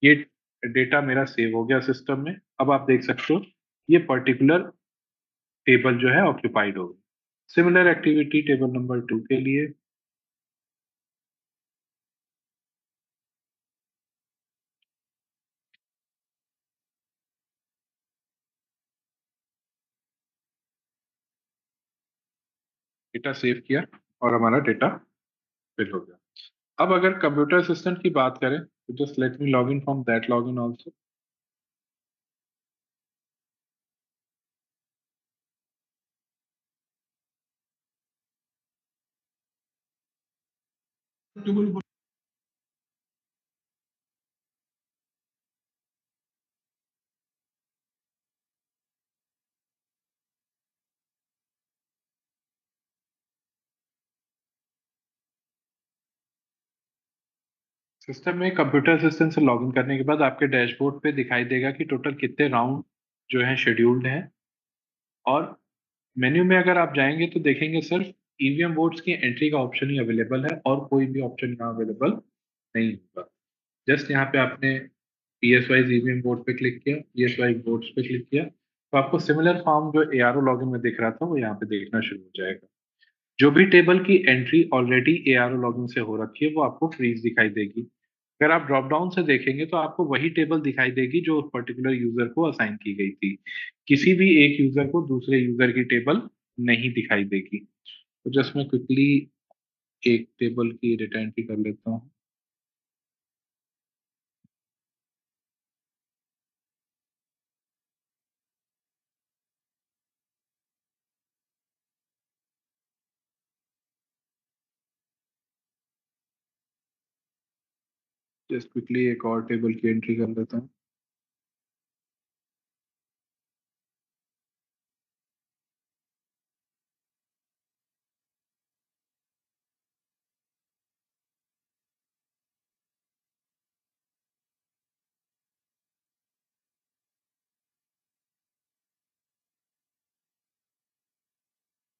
ये डेटा मेरा सेव हो गया सिस्टम में। अब आप देख सकते हो ये पर्टिकुलर टेबल जो है ऑक्यूपाइड हो गई। सिमिलर एक्टिविटी टेबल नंबर 2 के लिए। डेटा सेव किया और हमारा डेटा फिल हो गया। अब अगर कंप्यूटर असिस्टेंट की बात करें तो just let me log in from that log in also. System में कंप्यूटर असिस्टेंट से लॉगिन करने के बाद आपके डैशबोर्ड पे दिखाई देगा कि टोटल कितने राउंड जो है शेड्यूल्ड हैं, और मेन्यू में अगर आप जाएंगे तो देखेंगे सिर्फ ईवीएम वोट्स की एंट्री का ऑप्शन ही अवेलेबल है और कोई भी ऑप्शन यहाँ अवेलेबल नहीं होगा। जस्ट यहाँ पे आपने PSY ईवीएम बोर्ड पे क्लिक किया, PSY बोर्ड्स पे क्लिक किया, तो आपको सिमिलर फॉर्म जो ARO लॉगिन में दिख रहा था वो यहाँ पे देखना शुरू हो जाएगा। जो भी टेबल की एंट्री ऑलरेडी ARO लॉगिन से हो रखी है वो आपको फ्रीज दिखाई देगी। अगर आप ड्रॉप डाउन से देखेंगे तो आपको वही टेबल दिखाई देगी जो उस पर्टिकुलर यूजर को असाइन की गई थी। किसी भी एक यूजर को दूसरे यूजर की टेबल नहीं दिखाई देगी। तो जस्ट मैं क्विकली एक टेबल की डेटा एंट्री कर लेता हूँ। जस्ट क्विकली एक और टेबल की एंट्री कर लेता हूँ।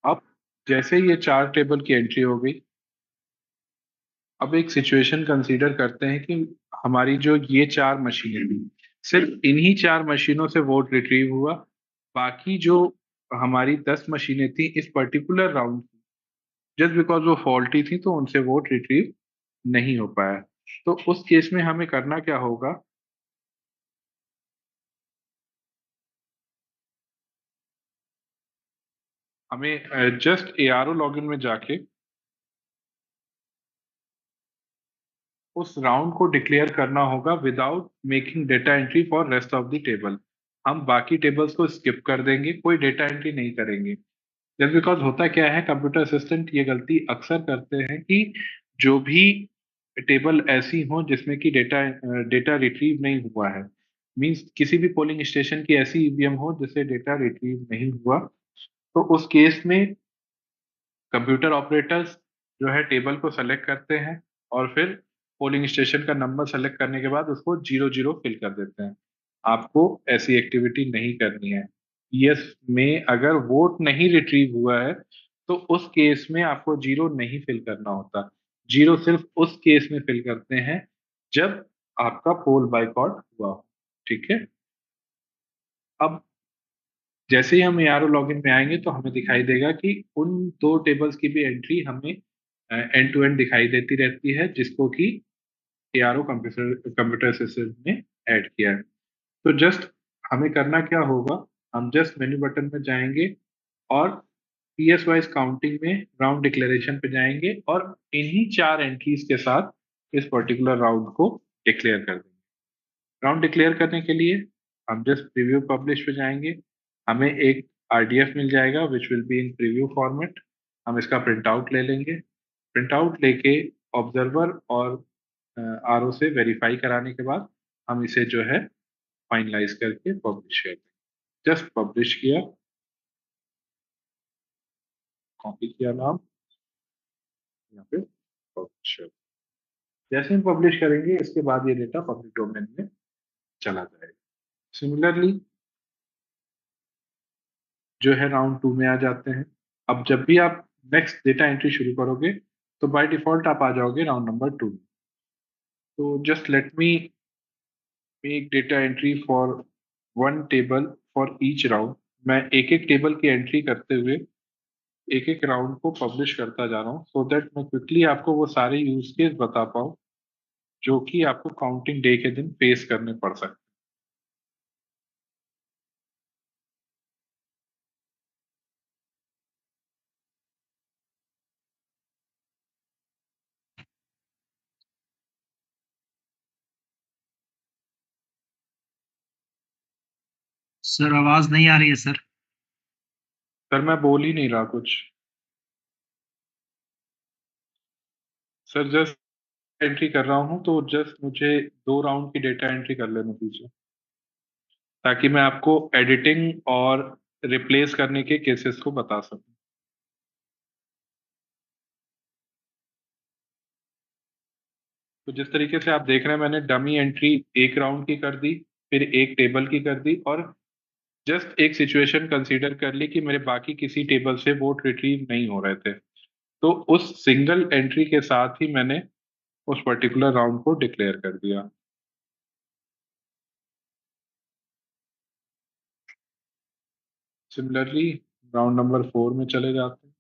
अब जैसे ये 4 टेबल की एंट्री हो गई, अब एक सिचुएशन कंसीडर करते हैं कि हमारी जो ये 4 मशीनें थी, सिर्फ इन्हीं 4 मशीनों से वोट रिट्रीव हुआ। बाकी जो हमारी 10 मशीनें थी इस पर्टिकुलर राउंड, जस्ट बिकॉज वो फॉल्टी थी तो उनसे वोट रिट्रीव नहीं हो पाया। तो उस केस में हमें करना क्या होगा, हमें जस्ट ARO लॉगिन में जाके उस राउंड को डिक्लेयर करना होगा without making data entry for rest of the table. हम बाकी टेबल्स को स्किप कर देंगे, कोई डेटा एंट्री नहीं करेंगे। जस्ट बिकॉज होता क्या है, कंप्यूटर असिस्टेंट ये गलती अक्सर करते हैं कि जो भी टेबल ऐसी हो जिसमें कि डेटा डेटा रिट्रीव नहीं हुआ है, मींस किसी भी पोलिंग स्टेशन की ऐसी ईवीएम हो जिससे डेटा रिट्रीव नहीं हुआ, तो उस केस में कंप्यूटर ऑपरेटर्स जो है टेबल को सेलेक्ट करते हैं और फिर पोलिंग स्टेशन का नंबर सेलेक्ट करने के बाद उसको 0 0 फिल कर देते हैं। आपको ऐसी एक्टिविटी नहीं करनी है। यस में अगर वोट नहीं रिट्रीव हुआ है तो उस केस में आपको 0 नहीं फिल करना होता। 0 सिर्फ उस केस में फिल करते हैं जब आपका पोल बाइकआउट हुआ हो। ठीक है। अब जैसे ही हम ARO लॉगिन में आएंगे तो हमें दिखाई देगा कि उन 2 टेबल्स की भी एंट्री हमें एंड टू एंड दिखाई देती रहती है जिसको कि ARO कंप्यूटर कंप्यूटर सिस्टम में ऐड किया है। तो जस्ट हमें करना क्या होगा, हम जस्ट मेन्यू बटन में जाएंगे और PS वाइज काउंटिंग में राउंड डिक्लेरेशन पे जाएंगे और इन्हीं 4 एंट्रीज के साथ इस पर्टिकुलर राउंड को डिक्लेयर कर देंगे। राउंड डिक्लेयर करने के लिए हम जस्ट प्रीव्यू पब्लिश पे जाएंगे, हमें एक RDF मिल जाएगा which will be in preview format. हम इसका प्रिंट आउट ले लेंगे। प्रिंट आउट लेके ऑब्जर्वर और RO से वेरीफाई कराने के बाद हम इसे जो है फाइनलाइज करके पब्लिश कर देंगे। जस्ट पब्लिश किया, कॉपी किया नाम, यहाँ पे पब्लिश कर। जैसे हम पब्लिश करेंगे इसके बाद ये डेटा पब्लिक डोमेन में चला जाएगा। सिमिलरली जो है राउंड 2 में आ जाते हैं। अब जब भी आप नेक्स्ट डेटा एंट्री शुरू करोगे तो बाय डिफॉल्ट आप आ जाओगे राउंड नंबर 2। तो just let me make data entry for 1 table for each round. मैं एक एक टेबल की एंट्री करते हुए एक एक राउंड को पब्लिश करता जा रहा हूँ सो दैट मैं क्विकली आपको वो सारे यूज केस बता पाऊँ जो कि आपको काउंटिंग डे के दिन फेस करने पड़ सकते हैं। सर आवाज नहीं आ रही है सर। सर मैं बोल ही नहीं रहा कुछ। सर जस्ट एंट्री कर रहा हूँ तो जस्ट मुझे 2 राउंड की डेटा एंट्री कर लेने दीजिए ताकि मैं आपको एडिटिंग और रिप्लेस करने के केसेस को बता सकूं। तो जिस तरीके से आप देख रहे हैं मैंने डमी एंट्री एक राउंड की कर दी, फिर एक टेबल की कर दी और जस्ट एक सिचुएशन कंसीडर कर ली कि मेरे बाकी किसी टेबल से वोट रिट्रीव नहीं हो रहे थे, तो उस सिंगल एंट्री के साथ ही मैंने उस पर्टिकुलर राउंड को डिक्लेयर कर दिया। सिमिलरली राउंड नंबर 4 में चले जाते हैं।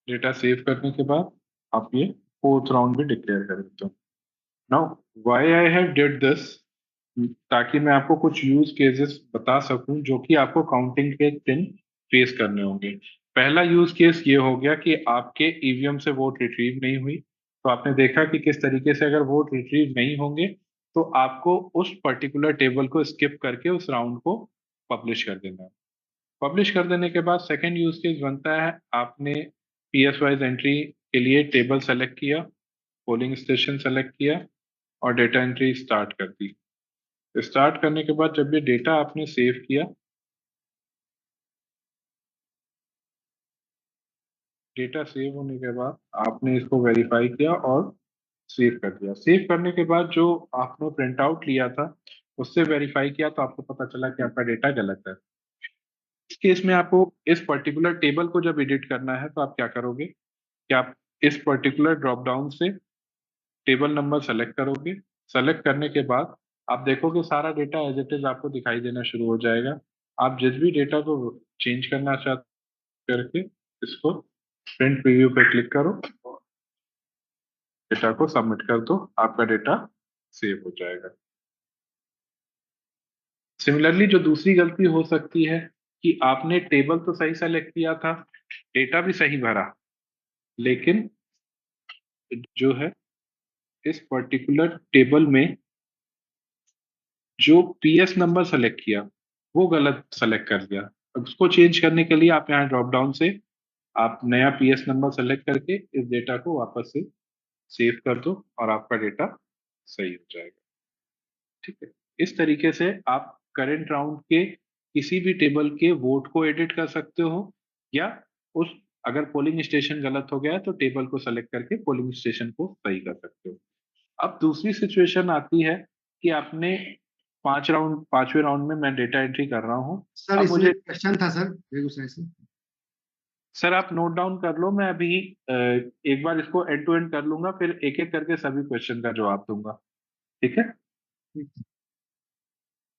डेटा सेव करने के बाद आप ये फोर्थ राउंड भी डिक्लेयर कर देते हो। Now why I have did this, ताकि मैं आपको कुछ यूज केसेस बता सकूं जो कि आपको काउंटिंग के दिन फेस करने होंगे। पहला यूज केस ये हो गया कि आपके ईवीएम से वोट रिट्रीव नहीं हुई, तो आपने देखा कि किस तरीके से अगर वोट रिट्रीव नहीं होंगे तो आपको उस पर्टिकुलर टेबल को स्किप करके उस राउंड को पब्लिश कर देना है। पब्लिश कर देने के बाद सेकेंड यूज केस बनता है, आपने पीएस वाइज एंट्री के लिए टेबल सेलेक्ट किया, पोलिंग स्टेशन सेलेक्ट किया और डेटा एंट्री स्टार्ट कर दी। स्टार्ट करने के बाद जब ये डेटा आपने सेव किया, डेटा सेव होने के बाद आपने इसको वेरीफाई किया और सेव कर दिया। सेव करने के बाद जो आपने प्रिंट आउट लिया था उससे वेरीफाई किया तो आपको पता चला कि आपका डेटा गलत है। इस केस में आपको इस पर्टिकुलर टेबल को जब एडिट करना है तो आप क्या करोगे कि आप इस पर्टिकुलर ड्रॉप डाउन से टेबल नंबर सेलेक्ट करोगे। सेलेक्ट करने के बाद आप देखोगे सारा डेटा एज इट इज आपको दिखाई देना शुरू हो जाएगा। आप जिस भी डेटा को चेंज करना चाहते करके इसको प्रिंट प्रीव्यू पे क्लिक करो, डेटा को सबमिट कर दो, आपका डेटा सेव हो जाएगा। सिमिलरली जो दूसरी गलती हो सकती है कि आपने टेबल तो सही सेलेक्ट किया था, डेटा भी सही भरा, लेकिन जो है इस पर्टिकुलर टेबल में जो पीएस नंबर सेलेक्ट किया वो गलत सेलेक्ट कर दिया। अब उसको चेंज करने के लिए आप यहाँ ड्रॉप डाउन से आप नया पीएस नंबर सेलेक्ट करके इस डेटा को वापस से सेव कर दो और आपका डेटा सही हो जाएगा। ठीक है, इस तरीके से आप करंट राउंड के किसी भी टेबल के वोट को एडिट कर सकते हो, या उस अगर पोलिंग स्टेशन गलत हो गया है तो टेबल को सेलेक्ट करके पोलिंग स्टेशन को सही कर सकते हो। अब दूसरी सिचुएशन आती है कि आपने 5 राउंड, 5वें राउंड में मैं डेटा एंट्री कर रहा हूँ। सर अब इसमें मुझे क्वेश्चन था सर बेगूसराय से। सर आप नोट डाउन कर लो, मैं अभी एक बार इसको एंड टू एंड कर लूंगा, फिर एक एक करके सभी क्वेश्चन का जवाब दूंगा। ठीक है,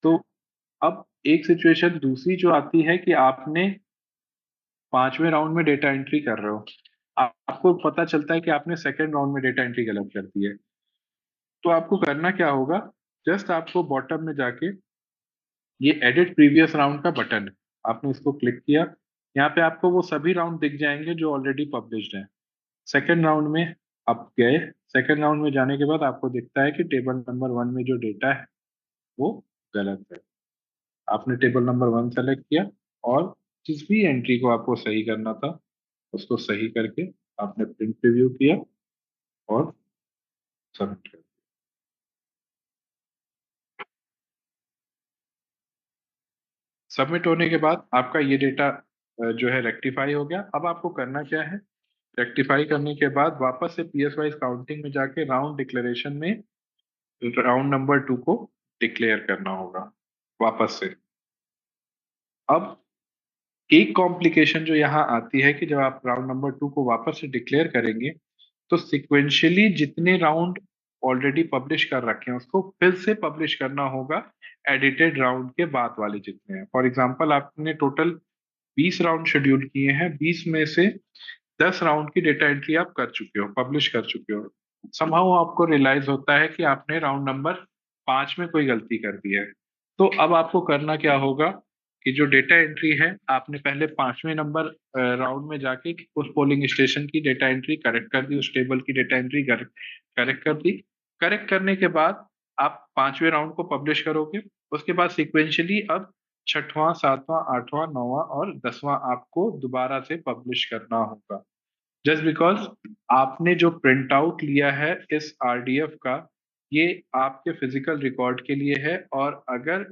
तो अब एक सिचुएशन दूसरी जो आती है कि आपने 5वें राउंड में डेटा एंट्री कर रहे हो, आपको पता चलता है कि आपने सेकेंड राउंड में डेटा एंट्री गलत कर दी है। तो आपको करना क्या होगा, जस्ट आपको बॉटम में जाके ये एडिट प्रीवियस राउंड का बटन है, आपने इसको क्लिक किया, यहाँ पे आपको वो सभी राउंड दिख जाएंगे जो ऑलरेडी पब्लिश्ड हैं। सेकेंड राउंड में आप गए, सेकेंड राउंड में जाने के बाद आपको दिखता है कि टेबल नंबर 1 में जो डेटा है वो गलत है। आपने टेबल नंबर 1 सेलेक्ट किया और जिस भी एंट्री को आपको सही करना था उसको सही करके आपने प्रिंट रिव्यू किया और सबमिट कर दिया। सबमिट होने के बाद आपका ये डेटा जो है रेक्टिफाई हो गया। अब आपको करना क्या है, रेक्टिफाई करने के बाद वापस से पीएस वाइज काउंटिंग में जाके राउंड डिक्लेरेशन में राउंड नंबर 2 को डिक्लेयर करना होगा वापस से। अब एक कॉम्प्लिकेशन जो यहाँ आती है कि जब आप राउंड नंबर 2 को वापस से डिक्लेयर करेंगे तो सिक्वेंशियली जितने राउंड ऑलरेडी पब्लिश कर रखे हैं उसको फिर से पब्लिश करना होगा एडिटेड राउंड के बाद वाले जितने हैं। फॉर एग्जांपल आपने टोटल 20 राउंड शेड्यूल किए हैं, 20 में से 10 राउंड की डेटा एंट्री आप कर चुके हो, पब्लिश कर चुके हो। समहाउ आपको रियलाइज होता है कि आपने राउंड नंबर 5 में कोई गलती कर दी है। तो अब आपको करना क्या होगा कि जो डेटा एंट्री है आपने पहले 5वें नंबर राउंड में जाके उस पोलिंग स्टेशन की डेटा एंट्री करेक्ट कर दी, उस टेबल की डेटा एंट्री करेक्ट कर दी। करेक्ट करने के बाद आप 5वें राउंड को पब्लिश करोगे। उसके बाद सिक्वेंशियली अब 6वां, 7वां, 8वां, 9वां और 10वां आपको दोबारा से पब्लिश करना होगा। जस्ट बिकॉज आपने जो प्रिंट आउट लिया है इस आरडीएफ का, ये आपके फिजिकल रिकॉर्ड के लिए है, और अगर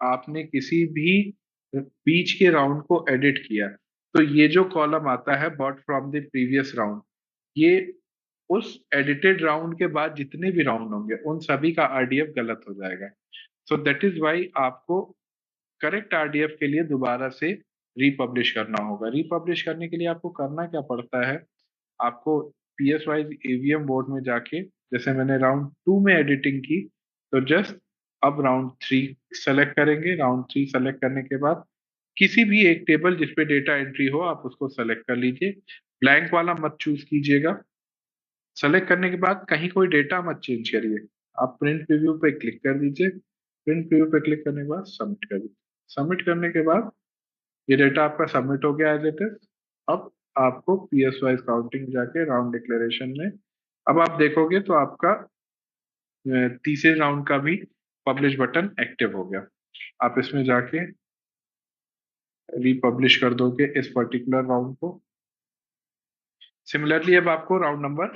आपने किसी भी बीच के राउंड को एडिट किया तो ये जो कॉलम आता है bought from the previous round, ये उस एडिटेड राउंड के बाद जितने भी राउंड होंगे उन सभी का आरडीएफ गलत हो जाएगा। सो दैट इज वाई आपको करेक्ट आरडीएफ के लिए दोबारा से रीपब्लिश करना होगा। रीपब्लिश करने के लिए आपको करना क्या पड़ता है, आपको पीएस वाइज ईवीएम बोर्ड में जाके, जैसे मैंने राउंड 2 में एडिटिंग की, तो जस्ट अब राउंड 3 सेलेक्ट करेंगे। राउंड 3 सेलेक्ट करने के बाद किसी भी एक टेबल जिसपे डेटा एंट्री हो आप उसको सेलेक्ट कर लीजिए। ब्लैंक वाला मत चूज कीजिएगा। सेलेक्ट करने के बाद कहीं कोई डेटा मत चेंज करिए। आप प्रिंट प्रीव्यू पे क्लिक कर दीजिए। प्रिंट प्रीव्यू पे क्लिक करने के बाद सबमिट कर दीजिए। सबमिट करने के बाद ये डेटा आपका सबमिट हो गया एज इट इज। अब आपको पीएस वाइज काउंटिंग जाके राउंड डिक्लेरेशन में अब आप देखोगे तो आपका तीसरे राउंड का भी पब्लिश बटन एक्टिव हो गया। आप इसमें जाके रीपब्लिश कर दोगे इस पर्टिकुलर राउंड को। सिमिलरली अब आपको राउंड नंबर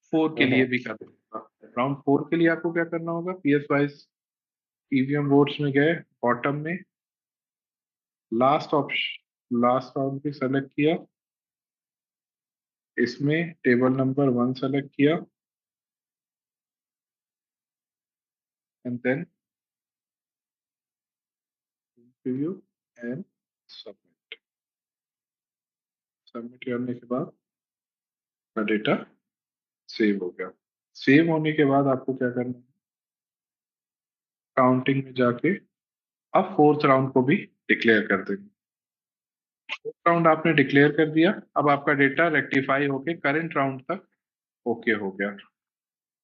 4 के लिए भी करना होगा। राउंड 4 के लिए आपको क्या करना होगा, पीएस वाइज ईवीएम वोट्स में गए, बॉटम में लास्ट ऑप्शन लास्ट राउंड भी सेलेक्ट किया, इसमें टेबल नंबर 1 सेलेक्ट किया and then preview and submit. Submit करने के बाद डेटा सेव हो गया। सेव होने के बाद आपको क्या करना है, काउंटिंग में जाके अब फोर्थ राउंड को भी डिक्लेयर कर देंगे। फोर्थ राउंड आपने डिक्लेयर कर दिया। अब आपका डेटा रेक्टिफाई होके करंट राउंड तक ओके हो गया।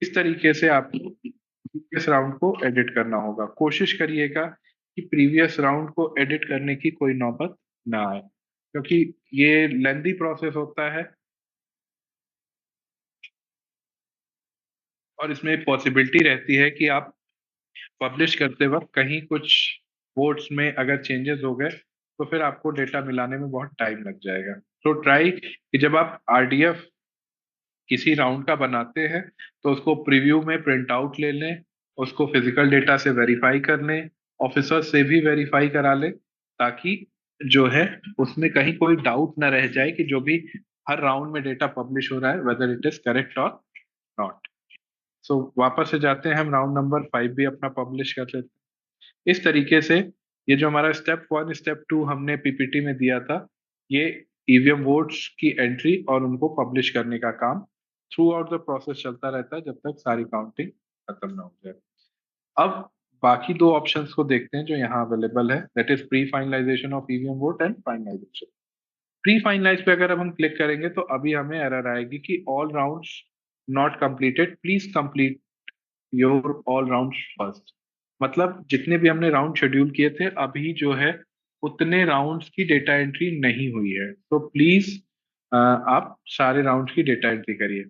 इस तरीके से आपको प्रीवियस राउंड को एडिट करना होगा। कोशिश करिएगा कि प्रीवियस राउंड को एडिट करने की कोई नौबत ना आए, क्योंकि ये लेंदी प्रोसेस होता है और इसमें पॉसिबिलिटी रहती है कि आप पब्लिश करते वक्त कहीं कुछ वोट्स में अगर चेंजेस हो गए तो फिर आपको डेटा मिलाने में बहुत टाइम लग जाएगा। तो ट्राई कि जब आप आरडीएफ किसी राउंड का बनाते हैं तो उसको प्रीव्यू में प्रिंट आउट ले लें, उसको फिजिकल डेटा से वेरीफाई कर लें, ऑफिसर से भी वेरीफाई करा लें, ताकि जो है उसमें कहीं कोई डाउट ना रह जाए कि जो भी हर राउंड में डेटा पब्लिश हो रहा है वेदर इट इज करेक्ट और नॉट। सो वापस से जाते हैं, हम राउंड नंबर 5 भी अपना पब्लिश कर लेते हैं। इस तरीके से ये जो हमारा स्टेप 1 स्टेप 2 हमने पीपीटी में दिया था, ये ईवीएम वोट्स की एंट्री और उनको पब्लिश करने का काम थ्रू आउट द प्रोसेस चलता रहता है जब तक सारी काउंटिंग खत्म ना हो जाए। अब बाकी दो ऑप्शंस को देखते हैं जो यहाँ अवेलेबल है, that is pre finalisation of EVM vote and finalisation. Pre finalise पे अगर हम क्लिक करेंगे तो अभी हमें एरर आएगी कि all rounds not completed, please complete your all round first. मतलब जितने भी हमने राउंड शेड्यूल किए थे अभी जो है उतने राउंड्स की डेटा एंट्री नहीं हुई है, तो प्लीज आप सारे राउंड्स की डेटा एंट्री करिए।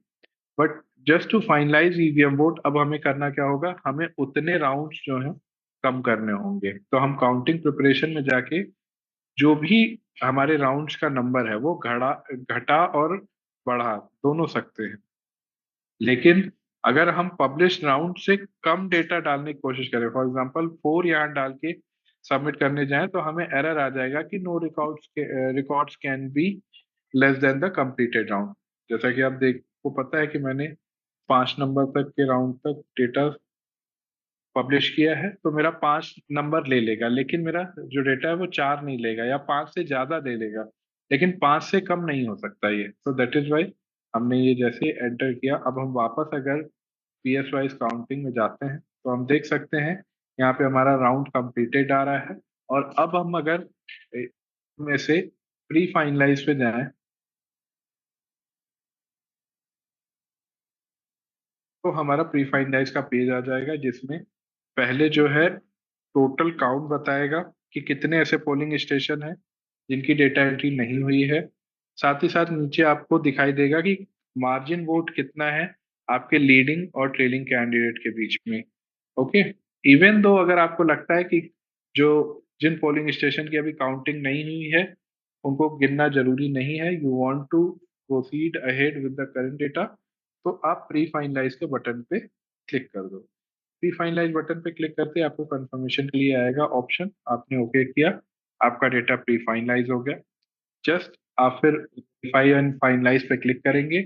But just to finalise EVM vote अब हमें करना क्या होगा, हमें उतने राउंड्स जो है कम करने होंगे। तो हम काउंटिंग प्रिपरेशन में जाके जो भी हमारे राउंड्स का नंबर है वो घटा और बढ़ा दोनों सकते हैं। लेकिन अगर हम पब्लिश राउंड से कम डेटा डालने की कोशिश करें, फॉर एग्जांपल 4 यहाँ डाल के सबमिट करने जाएं तो हमें एरर आ जाएगा कि no records can be less than the completed round. जैसा कि आप देख को पता है कि मैंने 5 नंबर तक के राउंड तक डेटा पब्लिश किया है, तो मेरा 5 नंबर ले लेगा, लेकिन मेरा जो डेटा है वो 4 नहीं लेगा या 5 से ज्यादा ले लेगा, लेकिन 5 से कम नहीं हो सकता ये। तो दैट इज वाई हमने ये जैसे एंटर किया, अब हम वापस अगर पीएस वाइज काउंटिंग में जाते हैं तो हम देख सकते हैं यहाँ पे हमारा राउंड कंप्लीटेड आ रहा है। और अब हम अगर में से प्री फाइनलाइज पे जाएं तो हमारा प्री फाइनलाइज का पेज आ जाएगा, जिसमें पहले जो है टोटल काउंट बताएगा कि कितने ऐसे पोलिंग स्टेशन हैं जिनकी डेटा एंट्री नहीं हुई है। साथ ही साथ नीचे आपको दिखाई देगा कि मार्जिन वोट कितना है आपके लीडिंग और ट्रेलिंग कैंडिडेट के बीच में। ओके, इवन दो अगर आपको लगता है कि जो जिन पोलिंग स्टेशन की अभी काउंटिंग नहीं हुई है उनको गिनना जरूरी नहीं है, you want to proceed ahead with the current data, तो आप प्री फाइनलाइज के बटन पे क्लिक कर दो। प्री फाइनलाइज बटन पे क्लिक करते ही आपको कंफर्मेशन के लिए आएगा ऑप्शन, आपने ओके किया, आपका डेटा प्री फाइनलाइज हो गया। जस्ट आप फिर वेरीफाई एंड फाइनलाइज पे क्लिक करेंगे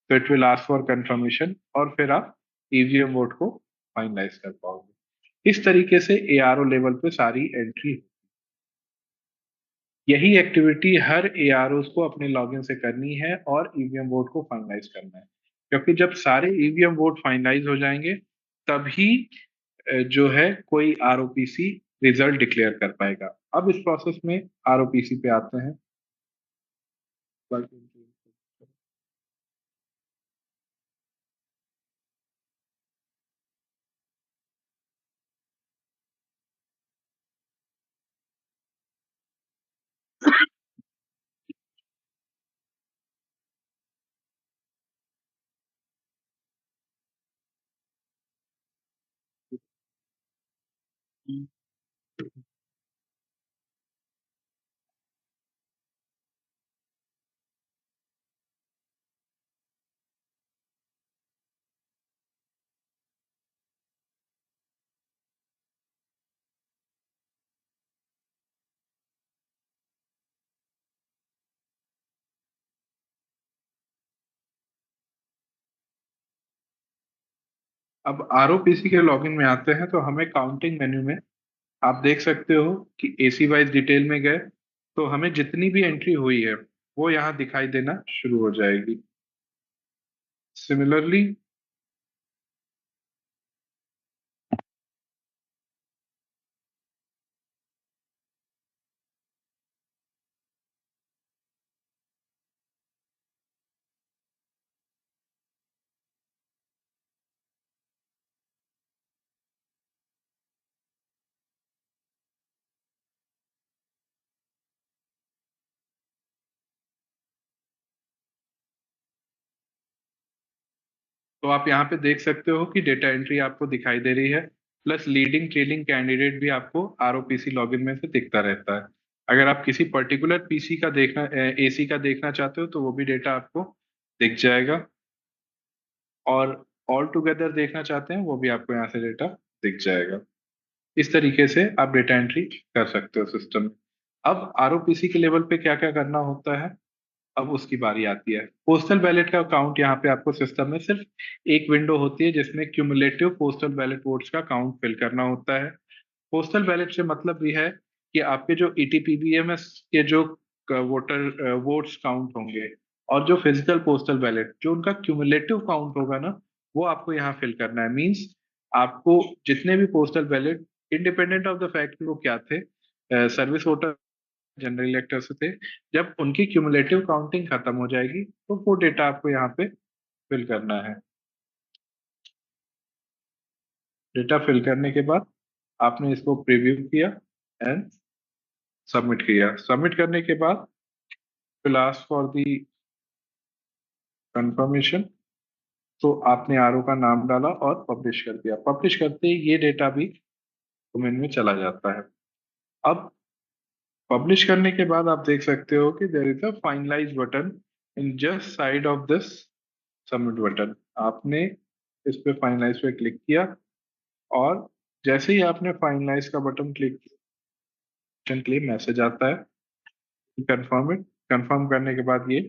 तो it will ask for confirmation और फिर आप ईवीएम वोट को फाइनलाइज कर पाओगे। इस तरीके से एआरओ लेवल पे सारी एंट्री, यही एक्टिविटी हर एआरओ को अपने लॉगिन से करनी है और ईवीएम वोट को फाइनलाइज करना है, क्योंकि जब सारे ईवीएम वोट फाइनलाइज हो जाएंगे तभी जो है कोई आरओपीसी रिजल्ट डिक्लेयर कर पाएगा। अब इस प्रोसेस में आरओपीसी पे आते हैं। अब आरओपीसी के लॉगिन में आते हैं तो हमें काउंटिंग मेन्यू में आप देख सकते हो कि एसी वाइज डिटेल में गए तो हमें जितनी भी एंट्री हुई है वो यहाँ दिखाई देना शुरू हो जाएगी। सिमिलरली तो आप यहाँ पे देख सकते हो कि डेटा एंट्री आपको दिखाई दे रही है, प्लस लीडिंग ट्रेलिंग कैंडिडेट भी आपको आरओपीसी लॉगिन में से दिखता रहता है। अगर आप किसी पर्टिकुलर पीसी का देखना, एसी का देखना चाहते हो तो वो भी डेटा आपको दिख जाएगा, और ऑल टुगेदर देखना चाहते हैं वो भी आपको यहाँ से डेटा दिख जाएगा। इस तरीके से आप डेटा एंट्री कर सकते हो सिस्टम में। अब आरओपीसी के लेवल पे क्या क्या करना होता है, अब उसकी बारी आती है। पोस्टल बैलेट का काउंट यहाँ पे आपको सिस्टम में सिर्फ एक विंडो होती है जिसमें क्यूमुलेटिव पोस्टल बैलेट वोट्स का काउंट फिल करना होता है। पोस्टल बैलेट से मतलब भी है कि आपके जो ईटीपीबीएमएस के जो वोटर वोट्स काउंट होंगे और जो फिजिकल पोस्टल बैलेट जो उनका क्यूमुलेटिव काउंट होगा ना, वो आपको यहाँ फिल करना है। मींस आपको जितने भी postal ballot, independent of the fact कि वो क्या थे, सर्विस वोटर जनरल इलेक्टर से थे, जब उनकी क्यूमुलेटिव काउंटिंग खत्म हो जाएगी तो वो डेटा आपको यहाँ पे फिल करना है। डेटा फिल करने के बाद आपने इसको प्रीव्यू किया एंड सबमिट किया। सबमिट करने के बाद will ask for the confirmation, तो आपने आरओ का नाम डाला और पब्लिश कर दिया। पब्लिश करते ही ये डेटा भी डोमेन में चला जाता है। अब पब्लिश करने के बाद आप देख सकते हो कि there is a finalise button in just side of this submit button. आपने इस पे फाइनलाइज पे क्लिक किया और जैसे ही आपने फाइनलाइज का बटन क्लिक किया के लिए मैसेज आता है, कंफर्म इट। कंफर्म करने के बाद ये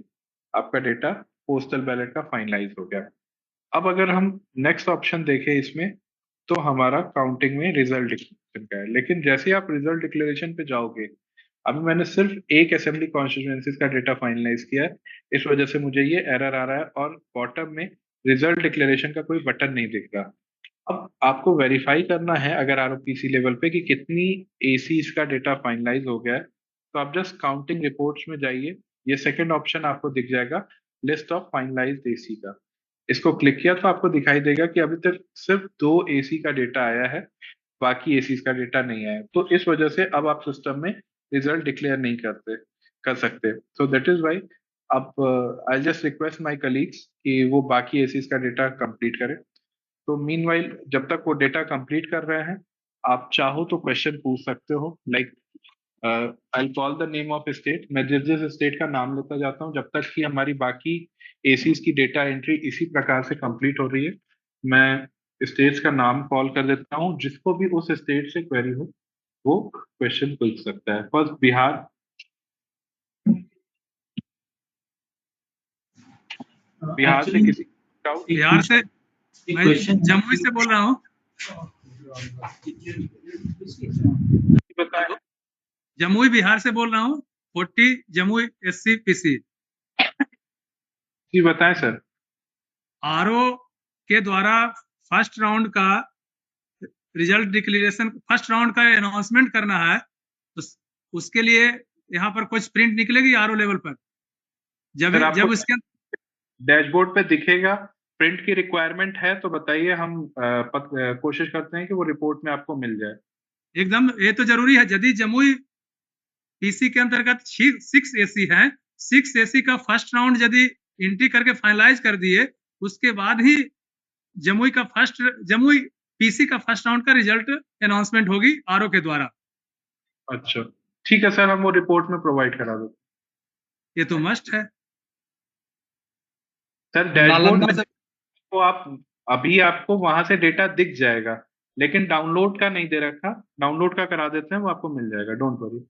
आपका डेटा पोस्टल बैलेट का फाइनलाइज हो गया। अब अगर हम नेक्स्ट ऑप्शन देखें इसमें, तो हमारा काउंटिंग में रिजल्ट डिक्लेरेशन का है। लेकिन जैसे ही आप रिजल्ट डिक्लेरेशन पे जाओगे, अभी मैंने सिर्फ एक असेंबली कॉन्स्टिट्यूएंसीज का डेटा फाइनलाइज किया है, इस वजह से मुझे ये एरर आ रहा है और बॉटम में रिजल्ट डिक्लेरेशन का कोई बटन नहीं दिख रहा। अब आपको वेरीफाई करना है अगर आरओपीसी लेवल पे कि कितनी एसीज का डेटा फाइनलाइज हो गया है, तो आप जस्ट काउंटिंग रिपोर्ट्स में जाइए, ये सेकंड ऑप्शन आपको दिख जाएगा, लिस्ट ऑफ फाइनलाइज्ड एसी का। इसको क्लिक किया तो आपको दिखाई देगा कि अभी तक सिर्फ 2 एसी का डेटा आया है, बाकी एसीज का डेटा नहीं आया। तो इस वजह से अब आप सिस्टम में रिजल्ट डिक्लेयर नहीं कर सकते। सो दैट इज वाई अब I just request my colleagues कि वो बाकी एसीज का डेटा कंप्लीट करें। तो मीनवाइल जब तक वो डेटा कंप्लीट कर रहे हैं, आप चाहो तो क्वेश्चन पूछ सकते हो, like I call the name of state. मैं जिस जिस स्टेट का नाम लेता जाता हूँ, जब तक कि हमारी बाकी एसीज की डेटा एंट्री इसी प्रकार से कंप्लीट हो रही है, मैं स्टेट्स का नाम कॉल कर देता हूँ। जिसको भी उस स्टेट से क्वेरी हो वो क्वेश्चन पूछ सकता है। फर्स्ट बिहार, बिहार से किसी डाउट? बिहार से मैं जमुई से बोल रहा हूँ। बताएं। जमुई बिहार से बोल रहा हूँ। 40 जमुई SC PC। जी बताएं सर। RO के द्वारा फर्स्ट राउंड का रिजल्ट डिक्लेरेशन, फर्स्ट राउंड का अनाउंसमेंट करना है, तो उसके लिए यहाँ पर कुछ प्रिंट निकलेगी RO लेवल पर? जब उसके डैशबोर्ड पे दिखेगा, प्रिंट की रिक्वायरमेंट है तो बताइए, हम कोशिश करते हैं कि वो रिपोर्ट में आपको मिल जाए। एकदम, ये तो जरूरी है। यदि जमुई PC के अंतर्गत 6 AC है, 6 AC का फर्स्ट राउंड यदि एंट्री करके फाइनलाइज कर दिए, उसके बाद ही जमुई PC का फर्स्ट राउंड का रिजल्ट अनाउंसमेंट होगी RO के द्वारा। अच्छा ठीक है सर, हम वो रिपोर्ट में प्रोवाइड करा दो। ये तो मस्ट है सर। डैशबोर्ड में तो आप अभी आपको वहां से डेटा दिख जाएगा, लेकिन डाउनलोड का नहीं दे रखा। डाउनलोड का करा देते हैं, वो आपको मिल जाएगा, डोंट वरी।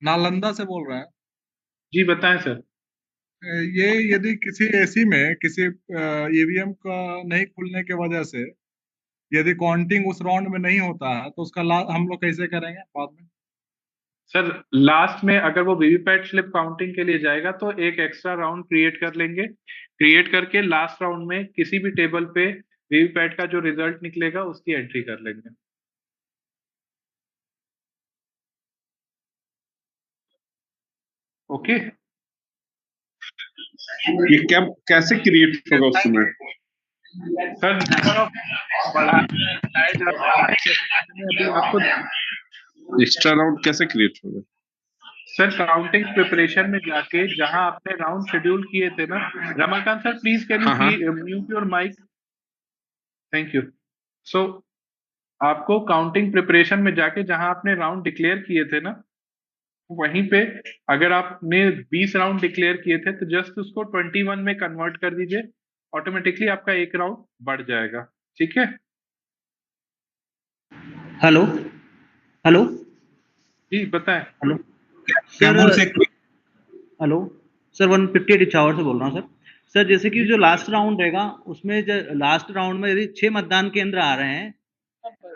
नालंदा से बोल रहे हैं। जी बताएं सर। ये यदि किसी एसी में किसी ईवीएम का नहीं खुलने की वजह से यदि काउंटिंग उस राउंड में नहीं होता है तो उसका हम लोग कैसे करेंगे बाद में? सर लास्ट में अगर वो वीवीपैट स्लिप काउंटिंग के लिए जाएगा तो एक एक्स्ट्रा राउंड क्रिएट कर लेंगे। क्रिएट करके लास्ट राउंड में किसी भी टेबल पे वीवीपैट का जो रिजल्ट निकलेगा उसकी एंट्री कर लेंगे। ओके। ये क्या कैसे क्रिएट होगा उस समय? सर अभी आपको एक्स्ट्रा राउंड कैसे क्रिएट होगा? सर काउंटिंग प्रिपरेशन में जाके जहां आपने राउंड शेड्यूल किए थे ना, Ramakant sir please can you mute your mic. Thank you. So आपको काउंटिंग प्रिपरेशन में जाके जहां आपने राउंड डिक्लेयर किए थे ना, वहीं पे अगर आपने 20 राउंड डिक्लेयर किए थे तो जस्ट उसको 21 में कन्वर्ट कर दीजिए, ऑटोमेटिकली आपका एक राउंड बढ़ जाएगा। ठीक है। हेलो हेलो जी बताएं। Hello sir. Hello sir, 158 Ichhawar से बोल रहा हूँ सर। सर जैसे कि जो लास्ट राउंड रहेगा उसमें लास्ट राउंड में यदि 6 मतदान केंद्र आ रहे हैं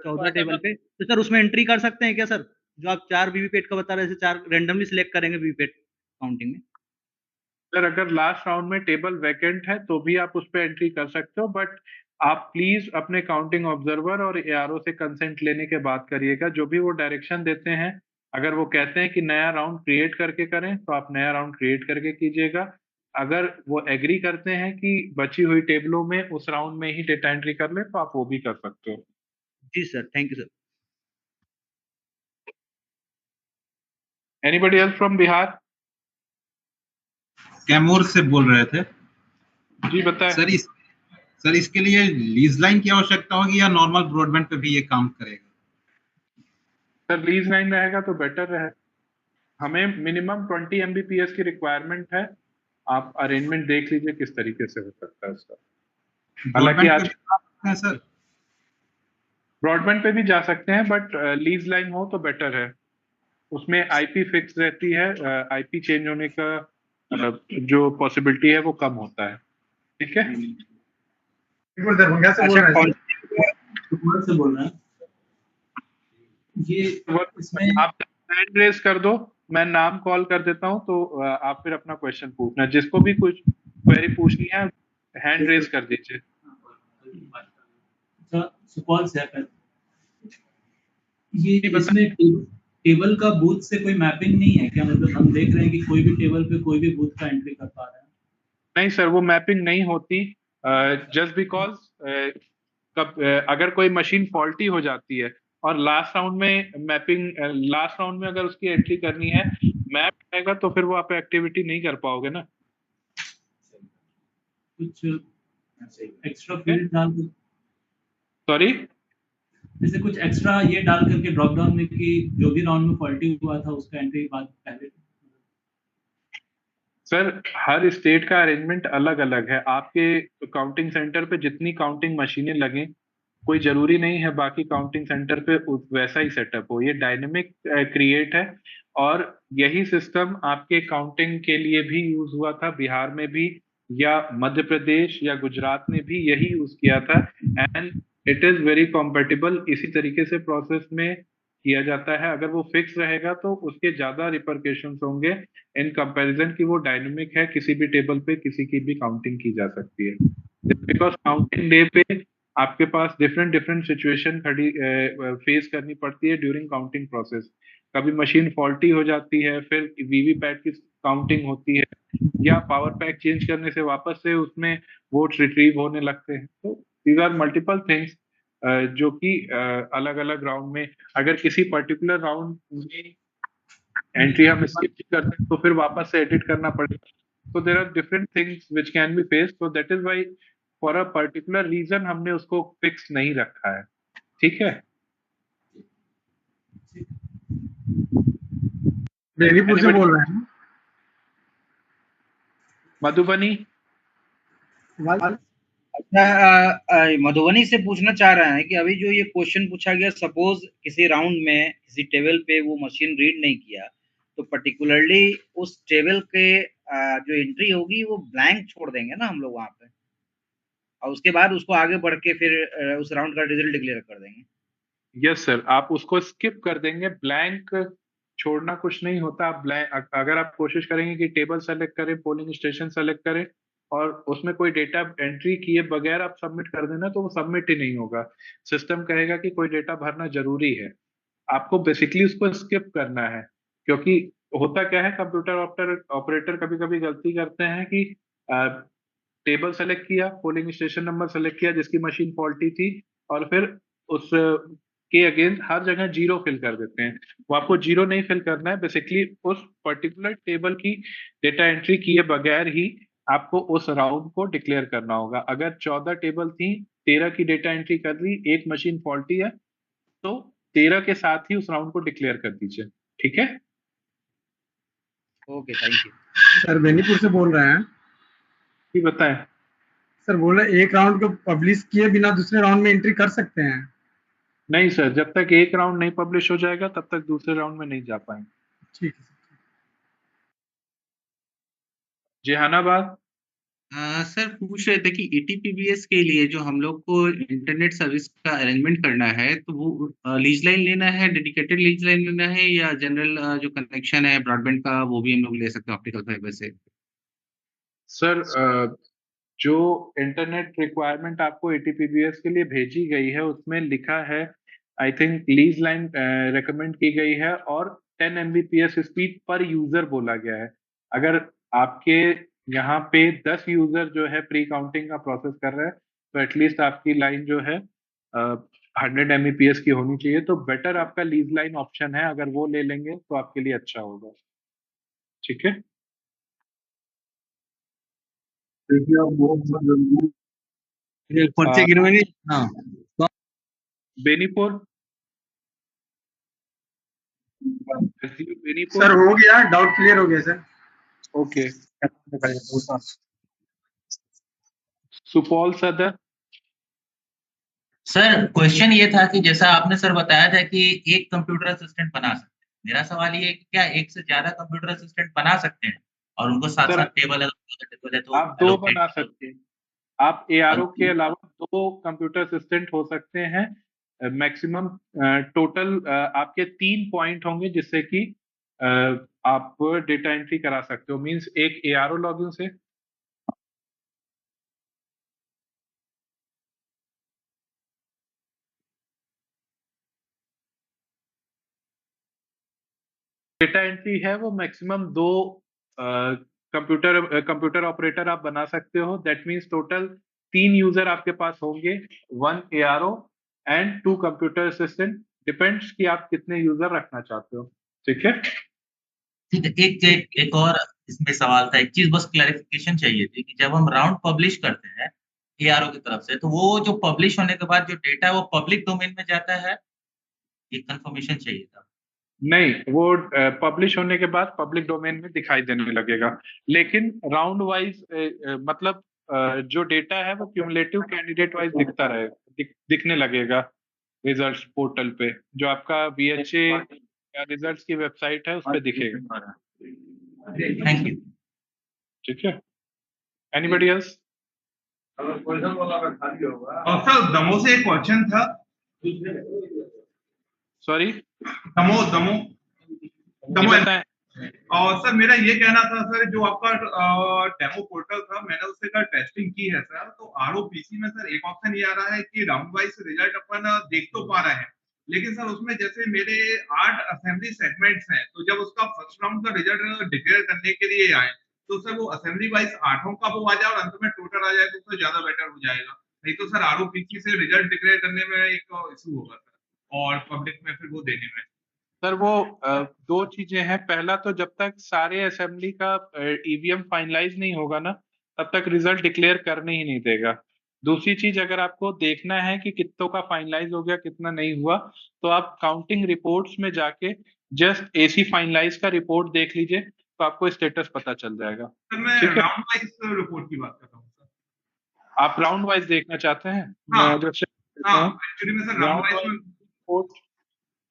14 टेबल पे, तो सर उसमें एंट्री कर सकते हैं क्या सर? जो आप 4 वीवीपैट का बता रहे थे, 4 रेंडमली सिलेक्ट करेंगे वीवीपैट काउंटिंग में। सर अगर लास्ट राउंड में टेबल वैकेंट है तो भी आप उस पर एंट्री कर सकते हो, बट आप प्लीज अपने काउंटिंग ऑब्जर्वर और ARO से कंसेंट लेने के बाद करिएगा। जो भी वो डायरेक्शन देते हैं, अगर वो कहते हैं कि नया राउंड क्रिएट करके करें तो आप नया राउंड क्रिएट करके कीजिएगा। अगर वो एग्री करते हैं कि बची हुई टेबलों में उस राउंड में ही डेटा एंट्री कर ले तो आप वो भी कर सकते हो। जी sir, thank you sir. Anybody else from Bihar? Kaimur से बोल रहे थे। जी बताएं। सर इसके लिए लीज लाइन की आवश्यकता होगी या नॉर्मल ब्रॉडबैंड पे भी ये काम करेगा? सर लीज लाइन रहेगा तो बेटर रहे। हमें मिनिमम 20 Mbps की रिक्वायरमेंट है। आप अरेंजमेंट देख लीजिए किस तरीके से हो सकता है उसका। हालांकि आज सर ब्रॉडबैंड पे भी जा सकते हैं, बट लीज लाइन हो तो बेटर है। उसमें IP फिक्स रहती है, IP चेंज होने का जो पॉसिबिलिटी है वो कम होता है। ठीक है। दरभंगा से बोल रहे हैं। ये इसमें आप हैंड रेज कर दो, मैं नाम कॉल कर देता हूं, तो आप फिर अपना क्वेश्चन पूछना। जिसको भी कुछ क्वेरी पूछनी है हैंड रेज कर दीजिए। सुपॉल से ये इसमें टेबल का बूथ से कोई मैपिंग नहीं है क्या? मतलब हम देख रहे हैं कि कोई भी टेबल पे कोई भी बूथ का एंट्री कर पा रहा है। नहीं सर, वो मैपिंग नहीं होती। जस्ट बिकॉज अगर कोई मशीन फॉल्टी हो जाती है और लास्ट राउंड में अगर उसकी एंट्री करनी है, मैप आएगा तो फिर वो आप एक्टिविटी नहीं कर पाओगे ना। कुछ एक्स्ट्रा फील्ड डाल दो। सॉरी, जैसे कुछ एक्स्ट्रा ये डाल करके ड्रॉप डाउन में कि जो भी राउंड में फॉल्टी हुआ था उसका एंट्री बाद पहले। सर हर स्टेट का अरेंजमेंट अलग अलग है। आपके काउंटिंग सेंटर पे जितनी काउंटिंग मशीनें लगें, कोई जरूरी नहीं है बाकी काउंटिंग सेंटर पे वैसा ही सेटअप हो। ये डायनेमिक क्रिएट है, और यही सिस्टम आपके काउंटिंग के लिए भी यूज हुआ था बिहार में भी, या मध्य प्रदेश या गुजरात ने भी यही यूज किया था, and it is very compatible. इसी तरीके से प्रोसेस में किया जाता है। अगर वो फिक्स रहेगा तो उसके ज्यादा रिपरकेशंस होंगे इन कंपैरिजन की वो डायनेमिक है, किसी भी टेबल पे किसी की भी काउंटिंग की जा सकती है। बिकॉज काउंटिंग डे पे आपके पास डिफरेंट डिफरेंट सिचुएशन खड़ी फेस करनी पड़ती है ड्यूरिंग काउंटिंग प्रोसेस। कभी मशीन फॉल्टी हो जाती है, फिर वीवीपैट की काउंटिंग होती है, या पावर पैक चेंज करने से वापस से उसमें वोट रिट्रीव होने लगते हैं। तो दीज आर मल्टीपल थिंग्स जो कि अलग अलग राउंड में, अगर किसी पर्टिकुलर राउंड में एंट्री हम स्किप करते हैं तो फिर वापस से एडिट करना पड़ेगा। So there are different things which can be faced. So that is why for a particular reason हमने उसको फिक्स नहीं रखा है। ठीक है। बेनीपुर से बोल रहे हैं मधुबनी। मधुबनी से पूछना चाह रहे हैं कि अभी जो ये क्वेश्चन पूछा गया, सपोज किसी राउंड में किसी टेबल पे वो मशीन रीड नहीं किया, तो पर्टिकुलरली उस टेबल के जो एंट्री होगी वो ब्लैंक छोड़ देंगे ना हम लोग वहां पे, और उसके बाद उसको आगे बढ़ के फिर उस राउंड का रिजल्ट डिक्लेयर कर देंगे। यस सर, आप उसको स्किप कर देंगे। ब्लैंक छोड़ना कुछ नहीं होता। आप ब्लैंक अगर आप कोशिश करेंगे कि टेबल सेलेक्ट करें, पोलिंग स्टेशन सेलेक्ट करें और उसमें कोई डेटा एंट्री किए बगैर आप सबमिट कर देना, तो वो सबमिट ही नहीं होगा। सिस्टम कहेगा कि कोई डेटा भरना जरूरी है। आपको बेसिकली उसको स्किप करना है, क्योंकि होता क्या है, कंप्यूटर ऑपरेटर कभी कभी गलती करते हैं कि टेबल सेलेक्ट किया, पोलिंग स्टेशन नंबर सेलेक्ट किया जिसकी मशीन फॉल्टी थी, और फिर उस के अगेंस्ट हर जगह जीरो फिल कर देते हैं। वो आपको जीरो नहीं फिल करना है। बेसिकली उस पर्टिकुलर टेबल की डेटा एंट्री किए बगैर ही आपको उस राउंड को डिक्लेयर करना होगा। अगर 14 टेबल थी, 13 की डेटा एंट्री कर ली, एक मशीन फॉल्टी है, तो 13 के साथ ही उस राउंड को डिक्लेयर कर दीजिए। ठीक है। Okay, thank you sir. Benipur से बोल रहे हैं जी बताएं। सर। बोल रहे एक राउंड को पब्लिश किए बिना दूसरे राउंड में एंट्री कर सकते हैं? नहीं सर, जब तक एक राउंड नहीं पब्लिश हो जाएगा तब तक दूसरे राउंड में नहीं जा पाएंगे। ठीक है जहानाबाद। सर पूछ रहे थे कि एटीपीबीएस के लिए जो हम लोग को इंटरनेट सर्विस का अरेंजमेंट करना है, तो वो लीज लाइन लेना है, डेडिकेटेड लीज लाइन लेना है, या जनरल जो कनेक्शन है ब्रॉडबैंड का वो भी हम लोग ले सकते हैं ऑप्टिकल फाइबर से? सर जो इंटरनेट रिक्वायरमेंट आपको एटीपीबीएस के लिए भेजी गई है उसमें लिखा है, I think lease line recommend की गई है, और 10 Mbps स्पीड पर यूजर बोला गया है। अगर आपके यहाँ पे 10 यूजर जो है प्री काउंटिंग का प्रोसेस कर रहे हैं, तो एटलीस्ट आपकी लाइन जो है 100 Mbps की होनी चाहिए। तो बेटर आपका लीज लाइन ऑप्शन है, अगर वो ले लेंगे तो आपके लिए अच्छा होगा। ठीक है। पर्चे गिरवाएंगे। हाँ बेनीपुर। बेनीपुर सर, हो गया, डाउट क्लियर हो गया सर। ओके। सुपौल सदर। सर क्वेश्चन ये था कि जैसा आपने सर बताया था कि एक कंप्यूटर असिस्टेंट बना सकते हैं, मेरा सवाल ये है कि क्या एक से ज्यादा कंप्यूटर असिस्टेंट बना सकते हैं और उनको साथ साथ टेबल है तो आप दो बना सकते हैं। आप एआरओ के अलावा 2 कंप्यूटर असिस्टेंट हो सकते हैं। मैक्सिमम टोटल आपके 3 पॉइंट होंगे जिससे कि आप डेटा एंट्री करा सकते हो। मींस एक एआरओ लॉगिन से डेटा एंट्री है वो मैक्सिमम 2 कंप्यूटर ऑपरेटर आप बना सकते हो। दैट मींस टोटल 3 यूजर आपके पास होंगे, 1 ARO and 2 computer assistant. Depends कि आप कितने यूजर रखना चाहते हो। ठीक है। एक और इसमें सवाल था, एक चीज बस क्लैरिफिकेशन चाहिए थी कि जब हम राउंड पब्लिश करते हैं एआरओ की तरफ से, तो वो जो पब्लिश होने के बाद जो डेटा वो पब्लिक डोमेन में जाता है, ये कंफर्मेशन चाहिए था। नहीं, वो पब्लिश होने के बाद पब्लिक डोमेन में दिखाई देने लगेगा, लेकिन राउंड वाइज मतलब जो डेटा है वो क्यूमुलेटिव कैंडिडेट वाइज दिखता रहे, दिखने लगेगा रिजल्ट्स पोर्टल पे। जो आपका बीएचए या रिजल्ट्स की वेबसाइट है उस पर दिखेगा। Thank you. ठीक है। Anybody else? और सर दमो से एक क्वेश्चन था। सॉरी, दमो बताएं। और सर मेरा ये कहना था सर, जो आपका डेमो पोर्टल था मैंने उससे कल टेस्टिंग की है सर, तो आरओपीसी में सर एक ऑप्शन ये आ रहा है कि राउंड वाइज रिजल्ट अपन देख तो पा रहे हैं, लेकिन सर उसमें जैसे मेरे 8 असेंबली सेगमेंट्स हैं, तो जब उसका फर्स्ट राउंड का रिजल्ट डिक्लेयर करने के लिए आए तो सर वो असेंबली वाइज 8 का वो आ जाए और अंत में टोटल आ जाए तो उससे ज्यादा बेटर हो जाएगा। नहीं तो सर आरओपीसी से रिजल्ट डिक्लेयर करने में एक इशू होगा सर, और पब्लिक में फिर वो देने में। सर वो दो चीजें हैं। पहला तो जब तक सारे असेंबली का ईवीएम फाइनलाइज नहीं होगा ना, तब तक रिजल्ट डिक्लेयर करने ही नहीं देगा। दूसरी चीज, अगर आपको देखना है कि कितनों का फाइनलाइज हो गया कितना नहीं हुआ, तो आप काउंटिंग रिपोर्ट्स में जाके जस्ट एसी फाइनलाइज का रिपोर्ट देख लीजिए, तो आपको स्टेटस पता चल जाएगा। सर मैं राउंड वाइज रिपोर्ट की बात कर रहा हूँ सर। आप राउंड वाइज देखना चाहते हैं? हाँ, मैं जब एक्चुअली में sir round wise report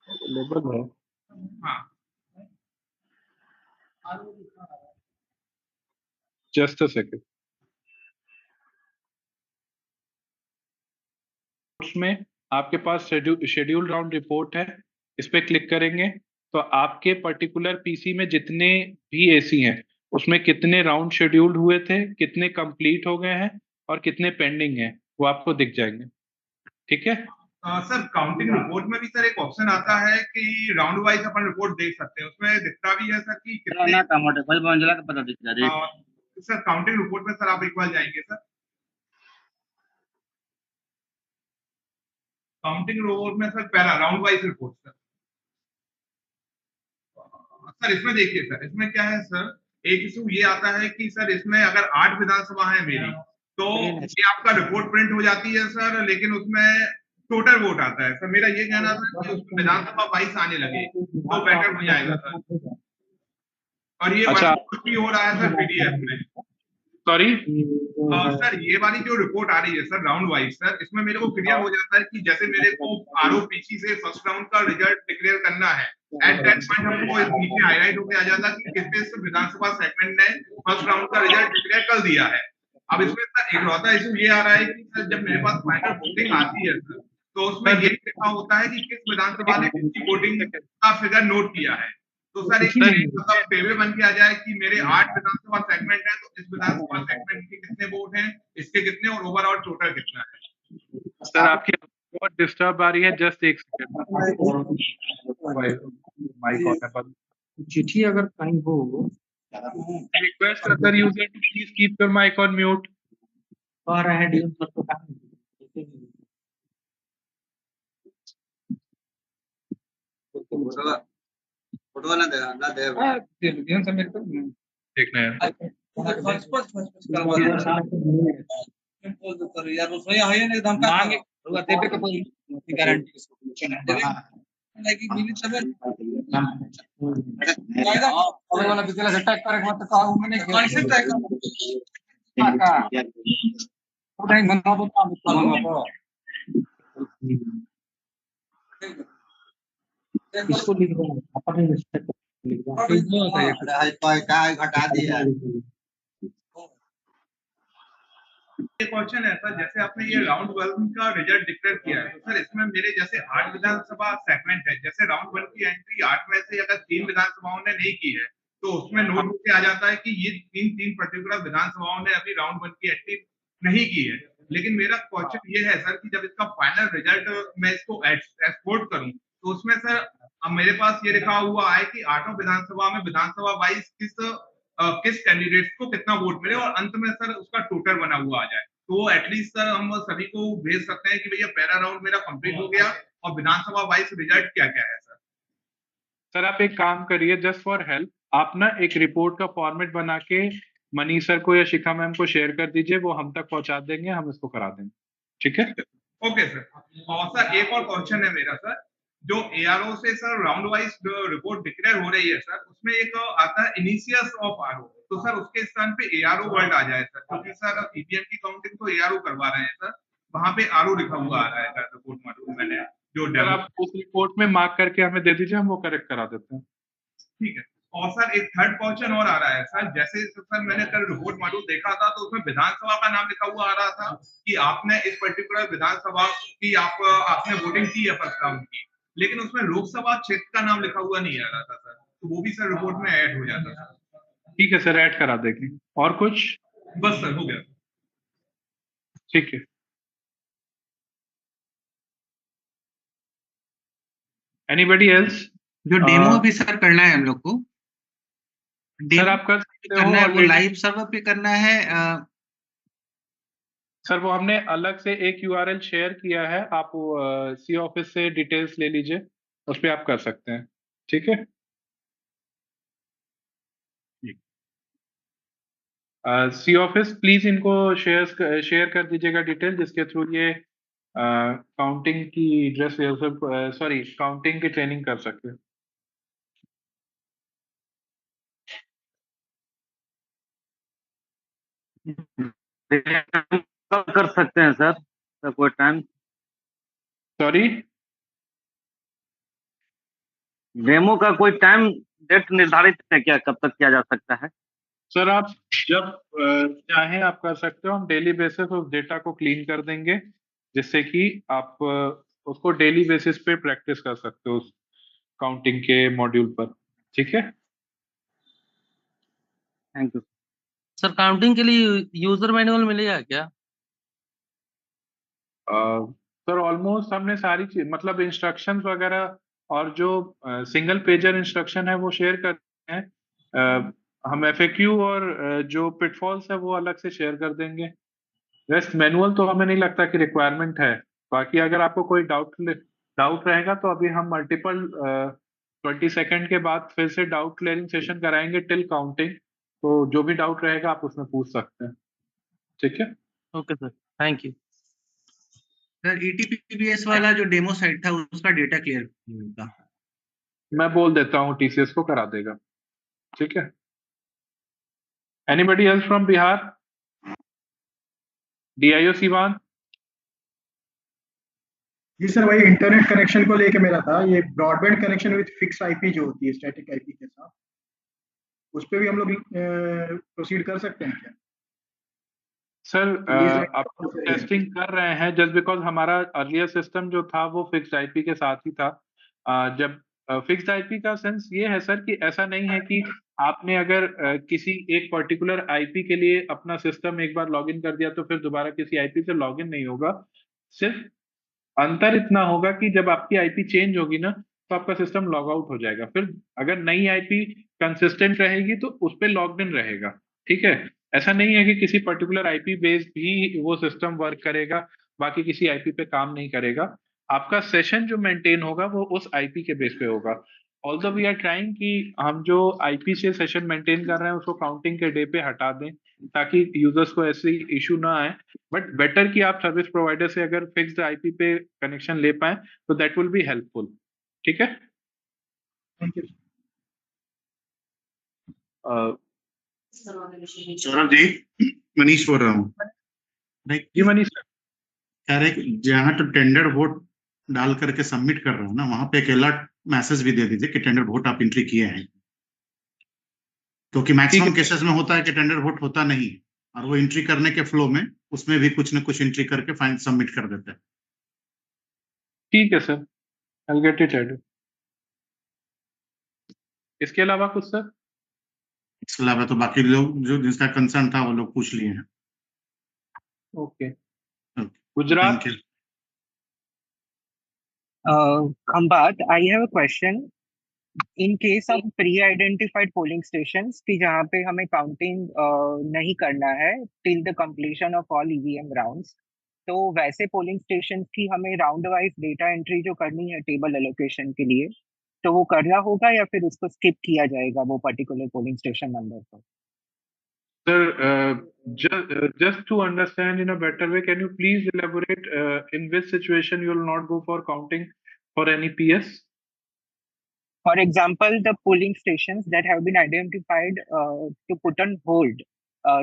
available है। हाँ, जस्ट अ सेकंड। उसमें आपके पास शेड्यूल राउंड रिपोर्ट है, इस पे क्लिक करेंगे तो आपके पर्टिकुलर पीसी में जितने भी एसी हैं उसमें कितने राउंड शेड्यूल्ड हुए थे, कितने कंप्लीट हो गए हैं और कितने पेंडिंग हैं, वो आपको दिख जाएंगे। ठीक है सर काउंटिंग रिपोर्ट में भी सर एक ऑप्शन आता है कि राउंड वाइज अपन रिपोर्ट देख सकते हैं, उसमें दिखता भी है सर कि कितने टमाटर भाई मंजला का पता दिख रहा है। सर काउंटिंग रिपोर्ट में सर आप एक बार जाएंगे सर, काउंटिंग रिपोर्ट में सर पहला round wise report sir. Sir इसमें देखिए सर, इसमें क्या है सर, एक इशू ये आता है कि सर इसमें अगर 8 विधानसभा है मेरी, तो ये आपका रिपोर्ट प्रिंट हो जाती है सर, लेकिन उसमें टोटल वोट आता है सर। मेरा ये कहना था कि उसमें विधानसभा वाइज आने लगे तो बेटर हो जाएगा सर, और ये भी हो रहा है सर पीडीएफ में। सॉरी सर ये वाली जो रिपोर्ट आ रही है सर राउंड वाइज सर, इसमें मेरे को क्लियर हो जाता है कि जैसे मेरे को आरओपीसी से फर्स्ट राउंड का रिजल्ट डिक्लेयर करना है, एट दैट पॉइंट हमको नीचे हाईलाइट होकर आ जाता कि किस विधानसभा सेगमेंट ने फर्स्ट राउंड का रिजल्ट डिक्लेयर कर दिया है। अब इसमें सर एक लौता इशू ये आ रहा है कि सर जब मेरे पास फाइनल वोटिंग आती है सर, तो उसमें ये लिखा होता है कि किस विधानसभा ने किसकी वोटिंग का फिगर नोट किया है। तो सर एक मतलब टेबल बन के आ जाए कि मेरे 8 विधानसभा सेगमेंट हैं, तो इस विधानसभा सेगमेंट के कितने वोट हैं, इसके कितने, और ओवरऑल टोटल कितना है। सर आपकी बहुत डिस्टर्ब आ रही है, जस्ट एक सेकंड। माइक ऑन है पर चिट्ठी अगर कहीं हो, request other user to please keep your mic on mute. कह रहे हैं डीएम सर को फोटो ना दे डीएम सर मेरे को देखना है यार वो सोया है ना एकदम का मांगे होगा देवे का कोई गारंटी लाइक मिली सब कायदा और वाला बिजला से टैग करे मत का मैंने कॉन्सेप्ट है का उठाई मना तो काम तो इसको लिख दो अपने लिख दो क्या घटा दिया। ये क्वेश्चन है सर, जैसे आपने ये राउंड 1 का रिजल्ट डिक्लेयर किया है, तो सर इसमें मेरे जैसे 8 विधानसभा सेगमेंट है, जैसे राउंड 1 की एंट्री 8 में से अगर 3 विधानसभाओं ने नहीं की है, तो उसमें नोट होकर आ जाता है कि ये तीन पर्टिकुलर विधानसभाओं ने अभी राउंड 1 की एंट्री नहीं की है। लेकिन मेरा क्वेश्चन ये है सर कि जब इसका फाइनल रिजल्ट मैं इसको एक्सपोर्ट करूं, तो उसमें सर अब मेरे पास ये लिखा हुआ है कि 8 विधानसभा में विधानसभा वाइज किस कैंडिडेट को कितना वोट मिले, और अंत में सर उसका टोटल बना हुआ आ जाए, तो एटलीस्ट सर हम सभी को भेज सकते हैं कि भैया पहला राउंड मेरा कंप्लीट हो गया और विधानसभा वाइज रिजल्ट क्या क्या है। सर आप एक काम करिए, जस्ट फॉर हेल्प आप ना एक रिपोर्ट का फॉर्मेट बना के मनीष सर को या शिखा मैम को शेयर कर दीजिए, वो हम तक पहुंचा देंगे, हम इसको करा देंगे। ठीक है ओके सर। और सर एक और क्वेश्चन है मेरा सर, जो एआरओ से sir round wise report declare हो रही है सर, उसमें एक आता है इनिशियस ऑफ आरओ, तो सर उसके स्थान पे एआरओ वर्ड आ जाए सर, क्योंकि सर ईवीएम की काउंटिंग तो एआरओ करवा रहे हैं सर, वहां पे आरओ लिखा हुआ आ रहा है सर रिपोर्ट में। मैंने जो सर आप उस रिपोर्ट में मार्क करके हमें दे दीजिए, हम वो करेक्ट करा देते हैं। ठीक है। और सर एक थर्ड क्वेश्चन और आ रहा है सर, जैसे सर मैंने कल रिपोर्ट मॉड्यूल देखा था तो उसमें विधानसभा का नाम लिखा हुआ आ रहा था कि आपने इस पर्टिकुलर विधानसभा की आपने वोटिंग की है फर्स्ट राउंड की, लेकिन उसमें लोकसभा क्षेत्र का नाम लिखा हुआ नहीं आ रहा था सर, तो वो भी सर रिपोर्ट में ऐड हो जाता सर। ठीक है सर, ऐड करा देंगे। और कुछ? बस सर हो गया। ठीक है। Anybody else? जो डेमो अभी सर करना है हम लोग को, सर आप कर सकते हो करना है वो already। लाइव सर्वर पे करना है। सर वो हमने अलग से एक यूआरएल शेयर किया है, आप सी ऑफिस से डिटेल्स ले लीजिए, उस पर आप कर सकते हैं। ठीक है। सी ऑफिस प्लीज इनको शेयर कर दीजिएगा डिटेल, जिसके थ्रू ये काउंटिंग की ड्रेस रिहर्सल, सॉरी काउंटिंग की ट्रेनिंग कर सकते हैं। कर सकते हैं सर कोई टाइम? सॉरी, डेमो का कोई टाइम डेट निर्धारित है क्या, कब तक किया जा सकता है? सर आप जब चाहें आप कर सकते हो, हम डेली बेसिस उस डेटा को क्लीन कर देंगे, जिससे कि आप उसको डेली बेसिस पे प्रैक्टिस कर सकते हो उस काउंटिंग के मॉड्यूल पर। ठीक है। Thank you. सर काउंटिंग के लिए यूजर मैनुअल मिलेगा क्या? सर ऑलमोस्ट हमने सारी चीज मतलब इंस्ट्रक्शंस वगैरह और जो सिंगल पेजर इंस्ट्रक्शन है वो शेयर करते हैं। हम एफएक्यू और जो पिटफॉल्स है वो अलग से शेयर कर देंगे। रेस्ट मैनुअल तो हमें नहीं लगता कि रिक्वायरमेंट है। बाकी अगर आपको कोई डाउट रहेगा तो अभी हम मल्टीपल 20 सेकंड के बाद फिर से डाउट क्लियरिंग सेशन कराएंगे टिल काउंटिंग, तो जो भी डाउट रहेगा आप उसमें पूछ सकते हैं। ठीक है। Okay sir, thank you. Sir ATPBS वाला जो डेमो साइट था उसका डेटा क्लियर होगा। मैं बोल देता हूँ, टीसीएस को करा देगा। ठीक है। Anybody else from Bihar? DIO Siwan? जी सर, वही इंटरनेट कनेक्शन को लेके मेरा था, ये broadband connection with fix IP जो होती है स्टैटिक आईपी के साथ, उस पे भी हम लोग प्रोसीड कर सकते हैं क्या? सर आप टेस्टिंग कर रहे हैं जस्ट बिकॉज हमारा अर्लियर सिस्टम जो था वो फिक्स्ड आईपी के साथ ही था। जब फिक्स्ड आईपी का सेंस ये है सर कि ऐसा नहीं है कि आपने अगर किसी एक पर्टिकुलर आईपी के लिए अपना सिस्टम एक बार लॉगिन कर दिया तो फिर दोबारा किसी आईपी से लॉगिन नहीं होगा। सिर्फ अंतर इतना होगा कि जब आपकी आईपी चेंज होगी ना तो आपका सिस्टम लॉग आउट हो जाएगा, फिर अगर नई आईपी कंसिस्टेंट रहेगी तो उस पर लॉग्ड इन रहेगा। ठीक है। ऐसा नहीं है कि किसी पर्टिकुलर आईपी बेस्ड भी वो सिस्टम वर्क करेगा, बाकी किसी आईपी पे काम नहीं करेगा। आपका सेशन जो मेंटेन होगा वो उस आईपी के बेस पे होगा। ऑल्दो वी आर ट्राइंग कि हम जो आईपी से सेशन मेंटेन कर रहे हैं उसको काउंटिंग के डे पे हटा दें ताकि यूजर्स को ऐसी इशू ना आए, बट बेटर कि आप सर्विस प्रोवाइडर से अगर फिक्स्ड आईपी पे कनेक्शन ले पाए तो दैट विल बी हेल्पफुल। ठीक है। सौरभ जी, मनीष बोल रहा हूँ। जी मनीष सर। कह रहे कि जहाँ तो टेंडर वोट डाल करके सबमिट कर रहे हो ना, वहां पे एक अलर्ट मैसेज भी दे दीजिए कि टेंडर वोट आप एंट्री किए हैं, क्योंकि मैक्सिमम केसेस में होता है कि टेंडर वोट होता नहीं और वो एंट्री करने के फ्लो में उसमें भी कुछ न कुछ एंट्री करके फाइन सबमिट कर देते हैं। ठीक है sir, I'll get it added। इसके अलावा कुछ सर? इसके अलावा तो बाकी लोग जो जिसका कंसर्न था वो लोग पूछ लिए हैं। Okay. Gujarat? Khambat, I have a question. In case of pre-identified polling stations कि जहाँ पे हमें काउंटिंग नहीं करना है till the completion of all EVM rounds, तो वैसे पोलिंग स्टेशन की हमें राउंड वाइज डेटा एंट्री जो करनी है टेबल एलोकेशन के लिए, तो वो करना होगा या फिर उसको स्किप किया जाएगा वो पर्टिकुलर पोलिंग स्टेशन नंबर पर? Sir, just to understand in a better way, can you please elaborate in which situation you will not go for counting for any PS? For example, the polling stations that have been identified to put on hold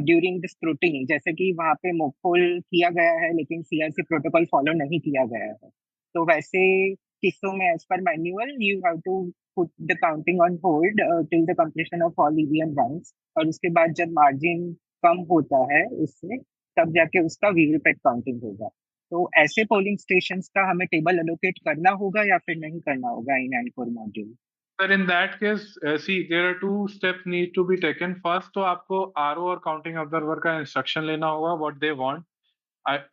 during the scrutiny, जैसे कि वहाँ पे mock poll किया गया है लेकिन CRC protocol follow नहीं किया गया है, तो वैसे किस्सों में as per manual you have to put the counting on hold till the completion of all EVM rounds, और उसके बाद जब मार्जिन कम होता है उससे, तब जाके उसका वीवीपैट काउंटिंग होगा। तो ऐसे पोलिंग स्टेशंस का हमें टेबल एलोकेट करना होगा या फिर नहीं करना होगा in ENCORE module? Sir, in that case, see, there are two steps need to be taken. First, तो आपको RO और काउंटिंग ऑब्जर्वर का इंस्ट्रक्शन लेना होगा what they want.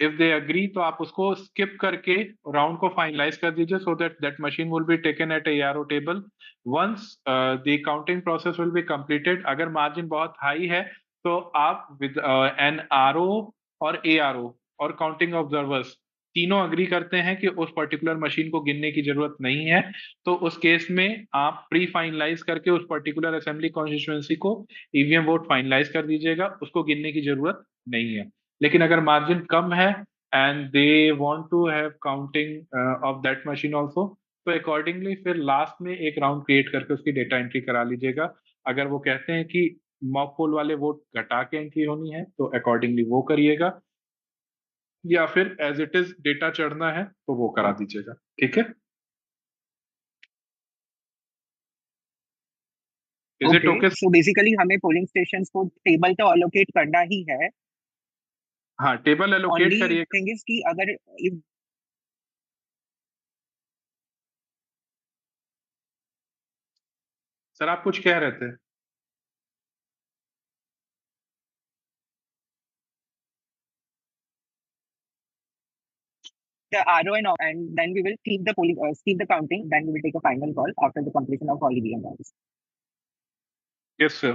If they agree, तो आप उसको skip करके राउंड को फाइनलाइज कर दीजिए so that that machine will be taken at a ARO table. Once the counting process will be completed, अगर मार्जिन बहुत हाई है तो आप with an RO और ARO और काउंटिंग ऑब्जर्वर्स तीनों अग्री करते हैं कि उस पर्टिकुलर मशीन को गिनने की जरूरत नहीं है, तो उस केस में आप प्री फाइनलाइज करके उस पर्टिकुलर असेंबली कॉन्स्टिट्यूएंसी को ईवीएम वोट फाइनलाइज कर दीजिएगा, उसको गिनने की जरूरत नहीं है। लेकिन अगर मार्जिन कम है and they want to have counting of that machine also, तो अकॉर्डिंगली फिर लास्ट में एक राउंड क्रिएट करके उसकी डेटा एंट्री करा लीजिएगा। अगर वो कहते हैं कि मॉक पोल वाले वोट घटा के एंट्री होनी है तो अकॉर्डिंगली वो करिएगा, या फिर एज इट इज डेटा चढ़ना है तो वो करा दीजिएगा। ठीक है? Is it okay? So basically हमें पोलिंग स्टेशंस को टेबल तो अलोकेट करना ही है। हाँ, टेबल एलोकेट करिए। थिंग इज कि अगर सर आप कुछ कह रहे थे? the RO and then we will keep the polling, keep the counting, then we will take a final call after the completion of all EVM rounds. Yes, sir.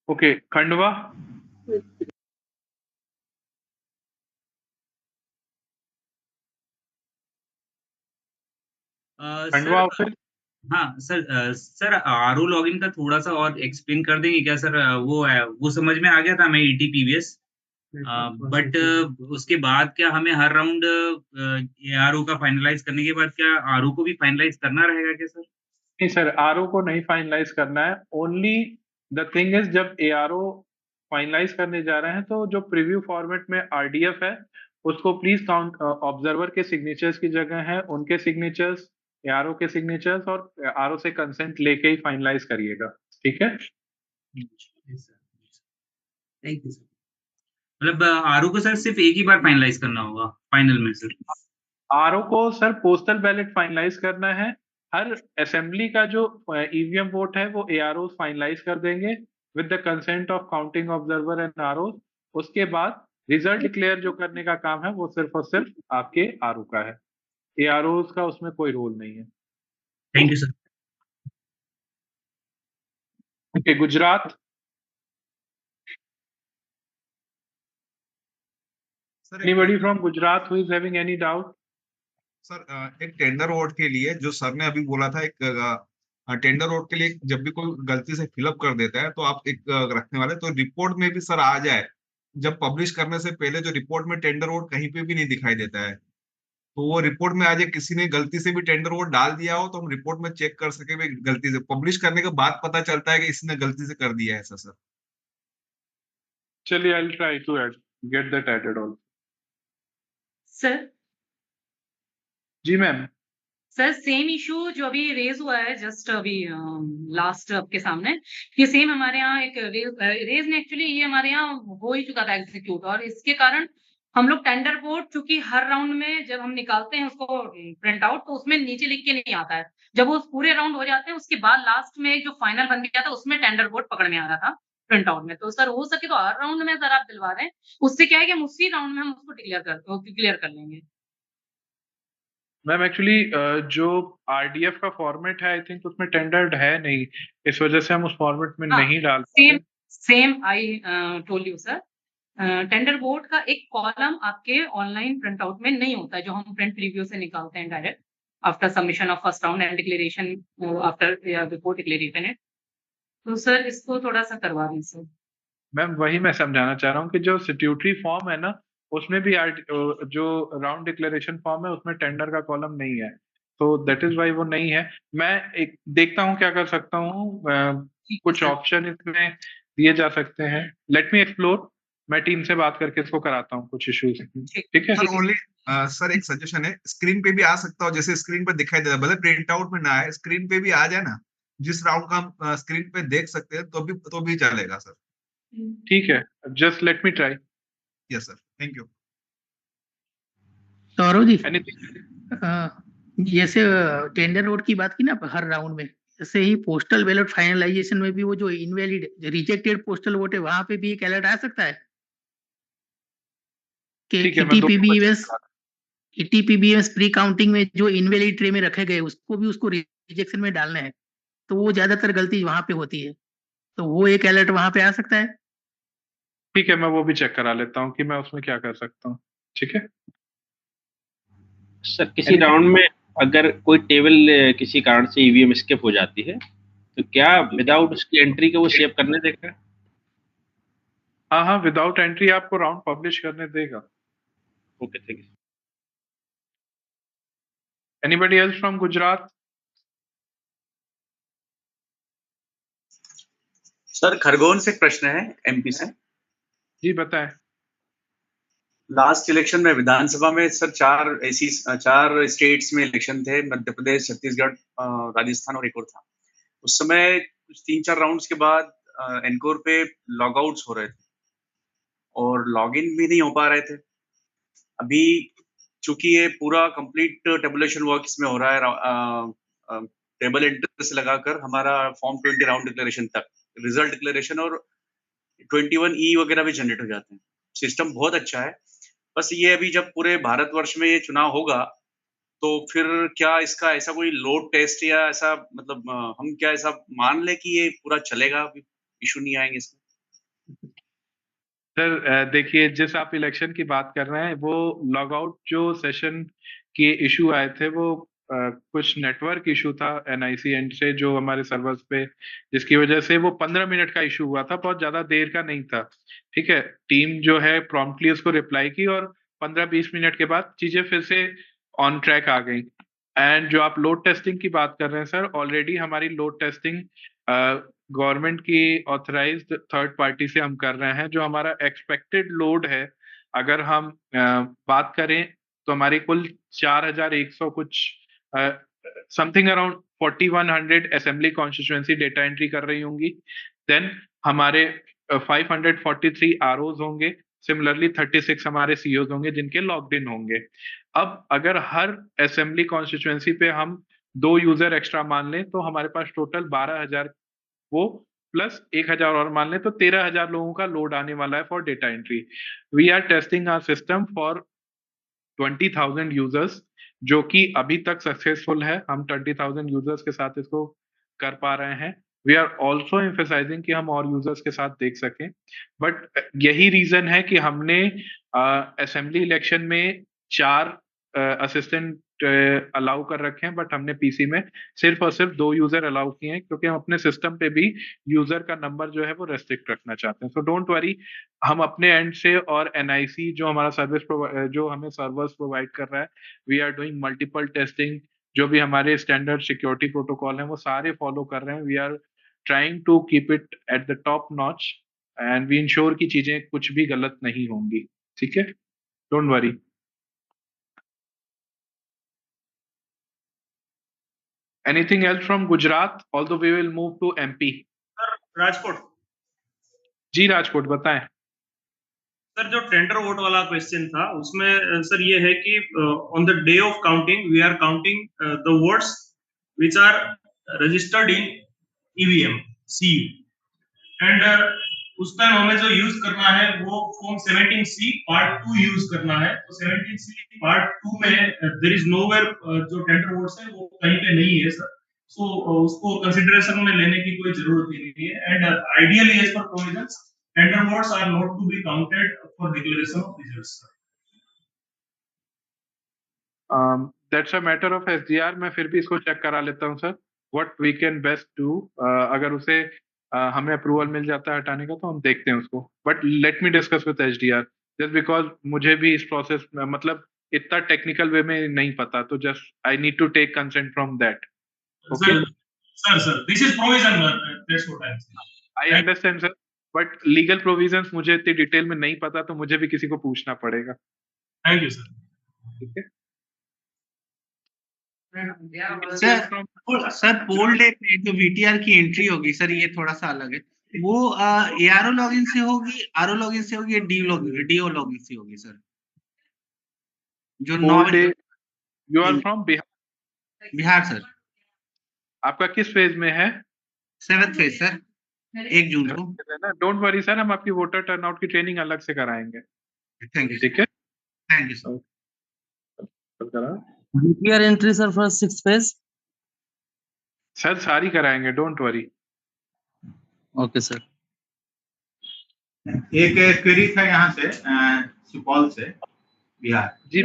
Okay, Khandwa. Sir हाँ sir, sir RO login का थोड़ा सा और explain कर देंगे क्या sir? वो समझ में आ गया था हमें ETPBS, बट उसके बाद क्या हमें हर राउंड आरओ का फाइनलाइज करने के बाद क्या आरओ को भी फाइनलाइज करना रहेगा क्या सर? नहीं सर, आरओ को नहीं फाइनलाइज करना है। ओनली द थिंग इज जब एआरओ फाइनलाइज करने जा रहे हैं तो जो प्रीव्यू फॉर्मेट में आरडीएफ है उसको प्लीज काउंट ऑब्जर्वर के सिग्नेचर्स की जगह है उनके सिग्नेचर्स, एआरओ के सिग्नेचर्स और आरओ से कंसेंट लेके ही फाइनलाइज करिएगा। ठीक है? Thank you sir. मतलब आरओ को सर सिर्फ एक ही बार फाइनलाइज करना होगा फाइनल में सर? आरओ को सर पोस्टल बैलेट फाइनलाइज करना है। हर असेंबली का जो ईवीएम वोट है वो एआरओ फाइनलाइज कर देंगे with the consent of counting observer and RO. उसके बाद रिजल्ट डिक्लेयर जो करने का काम है वो सिर्फ और सिर्फ आपके आरओ का है, एआरओ का उसमें कोई रोल नहीं है। Thank you sir. Okay, Gujarat. Anybody from Gujarat who is having any doubt? Sir एक टेंडर वोट के लिए जो सर ने अभी बोला था, एक टेंडर वोट के लिए जब भी कोई गलती से फिलअप कर देता है तो आप एक रखने वाले तो रिपोर्ट में भी सर आ जाए, जब पब्लिश करने से पहले जो रिपोर्ट में टेंडर वोट कहीं पे भी नहीं दिखाई देता है तो वो रिपोर्ट में आ जाए, किसी ने गलती से भी टेंडर वोट डाल दिया हो तो हम रिपोर्ट में चेक कर सके भी गलती से, पब्लिश करने के बाद पता चलता है कि इसने गलती से कर दिया है ऐसा सर। चलिए, I'll try to get that added also. Sir ji ma'am. Sir same issue जो अभी रेज हुआ है जस्ट अभी लास्ट आपके सामने, ये सेम हमारे यहाँ एक रेज ने एक्चुअली ये हमारे यहाँ हो ही चुका था एग्जीक्यूट, और इसके कारण हम लोग टेंडर वोट चूंकि हर राउंड में जब हम निकालते हैं उसको प्रिंट आउट तो उसमें नीचे लिख के नहीं आता है, जब वो पूरे राउंड हो जाते हैं उसके बाद लास्ट में जो फाइनल बन गया था उसमें टेंडर वोट पकड़ में आ रहा था प्रिंट आउट में। तो सर हो सके तो हर राउंड में सर आप दिलवा दें, उससे क्या है कि हम उसी राउंड में हम उसको क्लियर कर लेंगे। मैम एक्चुअली जो आरडीएफ का फॉर्मेट है आई थिंक उसमें टेंडर्ड है नहीं, इस वजह से हम उस फॉर्मेट में नहीं डाल पाते। Same I told you sir, tender vote का एक कॉलम आपके ऑनलाइन प्रिंट आउट में नहीं होता है जो हम प्रिंट रिव्यू से निकालते हैं direct after submission of first round and declaration after before declaration it. तो सर इसको थोड़ा सा करवा दें सर। मैम वही मैं समझाना चाह रहा हूँ कि जो स्टैट्यूटरी फॉर्म है ना उसमें भी जो राउंड डिक्लेरेशन फॉर्म है उसमें टेंडर का कॉलम नहीं है, तो दैट इज वाई वो नहीं है। मैं एक देखता हूँ क्या कर सकता हूँ, कुछ ऑप्शन इसमें दिए जा सकते हैं। लेट मी एक्सप्लोर, मैं टीम से बात करके इसको कराता हूँ कुछ इश्यूज। ठीक है सर सर एक सजेशन है, स्क्रीन पे भी आ सकता हो, जैसे स्क्रीन पे दिखाई देता है, भले प्रिंट आउट में ना आए, स्क्रीन पे भी आ जाए ना, जिस राउंड का हम स्क्रीन पे देख सकते हैं तो भी चलेगा सर। ठीक है, just let me try. Yes sir, thank you. Saurav ji, anything? जैसे टेंडर वोट की बात की ना हर राउंड में, जैसे ही पोस्टल बैलेट फाइनलाइजेशन में भी वो जो इनवैलिड रिजेक्टेड पोस्टल वोट है वहां पे भी एक अलर्ट आ सकता है कि ठीक है, मैं दोनों को check करा ईटीपीबीएस प्री काउंटिंग में जो इनवैलिड ट्रे में रखे गए उसको भी उसको रिजेक्शन में डालना है, तो वो ज्यादातर गलती वहां पे होती है, तो वो एक अलर्ट वहां पे आ सकता है। ठीक है, मैं वो भी चेक करा लेता हूँ कि मैं उसमें क्या कर सकता हूँ। ठीक है सर, किसी राउंड में अगर कोई टेबल किसी कारण से ईवीएम स्किप हो जाती है तो क्या विदाउट उसकी एंट्री के वो सेव करने देगा? हाँ हाँ, विदाउट एंट्री आपको राउंड पब्लिश करने देगा। Okay, thank you. Anybody else from Gujarat? Sir Khargone से एक प्रश्न है, एमपी से। जी बताएं। लास्ट इलेक्शन में विधानसभा में सर चार स्टेट्स में इलेक्शन थे, मध्य प्रदेश, छत्तीसगढ़, राजस्थान और एक और था। उस समय कुछ 3-4 राउंड्स के बाद एनकोर पे लॉगआउट्स हो रहे थे और लॉगिन भी नहीं हो पा रहे थे। अभी चूंकि ये पूरा कंप्लीट टेबुलेशन वर्क इसमें हो रहा है, टेबल एंटर से लगाकर हमारा फॉर्म 20 राउंड डिक्लेरेशन तक, रिजल्ट डिक्लेरेशन और 21E वगैरह भी जनरेट हो जाते हैं। सिस्टम बहुत अच्छा है, बस ये अभी जब पूरे भारतवर्ष में ये चुनाव होगा तो फिर क्या इसका ऐसा कोई लोड टेस्ट या ऐसा मतलब हम क्या ऐसा मान ले कि ये पूरा चलेगा, इशू नहीं आएंगे इसमें? सर देखिए, जिस आप इलेक्शन की बात कर रहे हैं, वो लॉग आउट जो सेशन के इशू आए थे वो कुछ नेटवर्क इशू था एनआईसी एंड से जो हमारे सर्वर्स पे, जिसकी वजह से वो 15 मिनट का इशू हुआ था, बहुत ज्यादा देर का नहीं था। ठीक है, टीम जो है प्रॉम्प्टली उसको रिप्लाई की और 15-20 मिनट के बाद चीजें फिर से ऑन ट्रैक आ गई। एंड जो आप लोड टेस्टिंग की बात कर रहे हैं सर, ऑलरेडी हमारी लोड टेस्टिंग गवर्नमेंट की ऑथराइज्ड थर्ड पार्टी से हम कर रहे हैं। जो हमारा एक्सपेक्टेड लोड है, अगर हम बात करें तो हमारी कुल 4100 कुछ something around 4100 assembly constituency data entry कर रही होंगी। देन हमारे 543 आरओज होंगे, सिमिलरली 36 हमारे सीओज होंगे जिनके लॉग्ड इन होंगे। अब अगर हर असेंबली कॉन्स्टिट्यूएंसी पे हम 2 यूजर एक्स्ट्रा मान लें तो हमारे पास टोटल 12,000 वो प्लस 1,000 और मान लें तो 13,000 लोगों का लोड आने वाला है for data entry. We are testing our system for 20,000 users, जो कि अभी तक सक्सेसफुल है। हम 20,000 यूजर्स के साथ इसको कर पा रहे हैं। वी आर ऑल्सो एम्फेसाइजिंग कि हम और यूजर्स के साथ देख सकें, बट यही रीजन है कि हमने असेंबली इलेक्शन में 4 असिस्टेंट अलाउ कर रखे हैं, बट हमने पीसी में सिर्फ और सिर्फ 2 यूजर अलाउ किए हैं, क्योंकि हम अपने सिस्टम पे भी यूजर का नंबर जो है वो रेस्ट्रिक्ट रखना चाहते हैं। सो डोंट वरी, हम अपने एंड से और एनआईसी जो हमारा जो हमें सर्वर्स प्रोवाइड कर रहा है, we are doing multiple testing. जो भी हमारे स्टैंडर्ड सिक्योरिटी प्रोटोकॉल हैं वो सारे फॉलो कर रहे हैं। We are trying to keep it at the top notch and we ensure की चीजें कुछ भी गलत नहीं होंगी। ठीक है, don't worry. Anything else from Gujarat? Although we will move to MP. Rajkot. जी राजकोट बताएं। सर जो टेंडर वोट वाला क्वेश्चन था उसमें सर ये है कि on the day of counting we are counting the votes which are registered in EVM CU and उस टाइम हमें जो यूज करना है वो फॉर्म 17C पार्ट 2 यूज करना है। तो 17C पार्ट 2 में देयर इज नोवेयर जो टेंडर वोट्स है वो कहीं पे नहीं है सर। सो उसको कंसीडरेशन में लेने की कोई जरूरत ही नहीं है and ideally as per provisions tender votes are not to be counted for declaration of results. That's a matter of SDR. मैं फिर भी इसको चेक करा लेता हूं sir, what we can best do. अगर उसे हमें अप्रूवल मिल जाता है हटाने का तो हम देखते हैं उसको, but let me discuss with SDR just because मुझे भी इस प्रोसेस में मतलब इतना टेक्निकल वे में नहीं पता, तो just I need to take consent from that. Okay sir this is provision, that's what I am saying. I understand sir, but legal provisions मुझे इतनी डिटेल में नहीं पता, तो मुझे भी किसी को पूछना पड़ेगा। Thank you sir. ठीक है सर पोल डे पे जो VTR की एंट्री होगी सर, ये थोड़ा सा अलग है। वो ARO लॉगिन से होगी, RO लॉगिन से होगी, DO लॉगिन से होगी सर? जो 9 पोल डे बजे you are from Bihar? Bihar sir, आपका किस फेज में है? 7th फेज सर, 1 जून को। डोंट वरी सर, हम आपकी वोटर टर्नआउट की ट्रेनिंग अलग से कराएंगे। थैंक यू, ठीक है, thank you sir. VTR entry sir for 6th phase. Sir सारी कराएंगे, डोंट वरी। Okay sir. एक क्वेरी था यहाँ से सुपौल से बिहार जी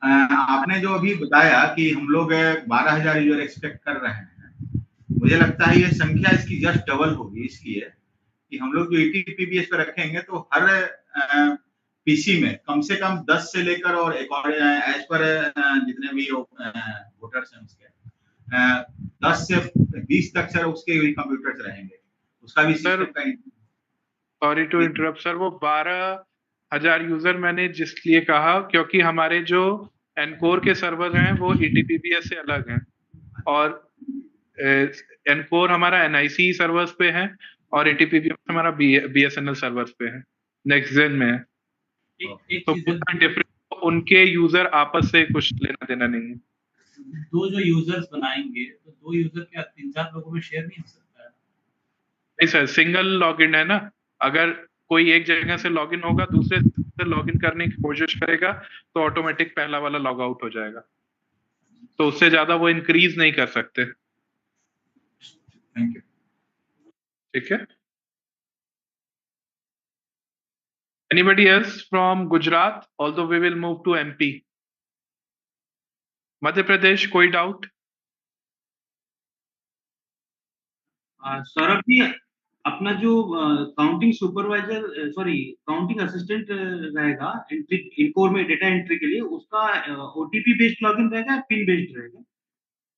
आपने जो अभी बताया कि हम लोग 12,000 यूजर एक्सपेक्ट कर रहे हैं, मुझे लगता है ये संख्या इसकी जस्ट डबल होगी, इसलिए कि हम लोग जो ETPBS पे रखेंगे तो हर पीसी में कम से कम 10 से लेकर और एज पर जितने भी वोटर्स हैं उसके 10 से 20 तक सर उसके भी कंप्यूटर्स रहेंगे, उसका भी sir sorry to interrupt sir, वो 12,000 यूजर मैंने जिसलिए कहा क्योंकि हमारे जो एनकोर के सर्वर हैं वो ETPBS से अलग हैं, और एनकोर हमारा NIC सर्वर्स पे है और ETPBS हमारा BSNL सर्वर्स पे है, नेक्स्ट जेन में है। तो डिफरेंस उनके यूजर आपस से कुछ लेना देना नहीं है। दो जो यूजर्स बनाएंगे तो 2 यूजर क्या 3-4 लोगों में शेयर नहीं हो सकता है? नहीं सर, सिंगल लॉगिन है ना, अगर कोई एक जगह से लॉगिन होगा दूसरे से लॉगिन करने की कोशिश करेगा तो ऑटोमेटिक पहला वाला लॉग आउट हो जाएगा, तो उससे ज्यादा वो इंक्रीज नहीं कर सकते। Thank you. ठीक है, anybody else from Gujarat, although we will move to MP? Madhya Pradesh, कोई डाउट? सौरभ जी, अपना जो counting supervisor sorry counting assistant रहेगा इनकोर में डेटा एंट्री के लिए, उसका OTP बेस्ड लॉगिन रहेगा या पिन बेस्ड रहेगा?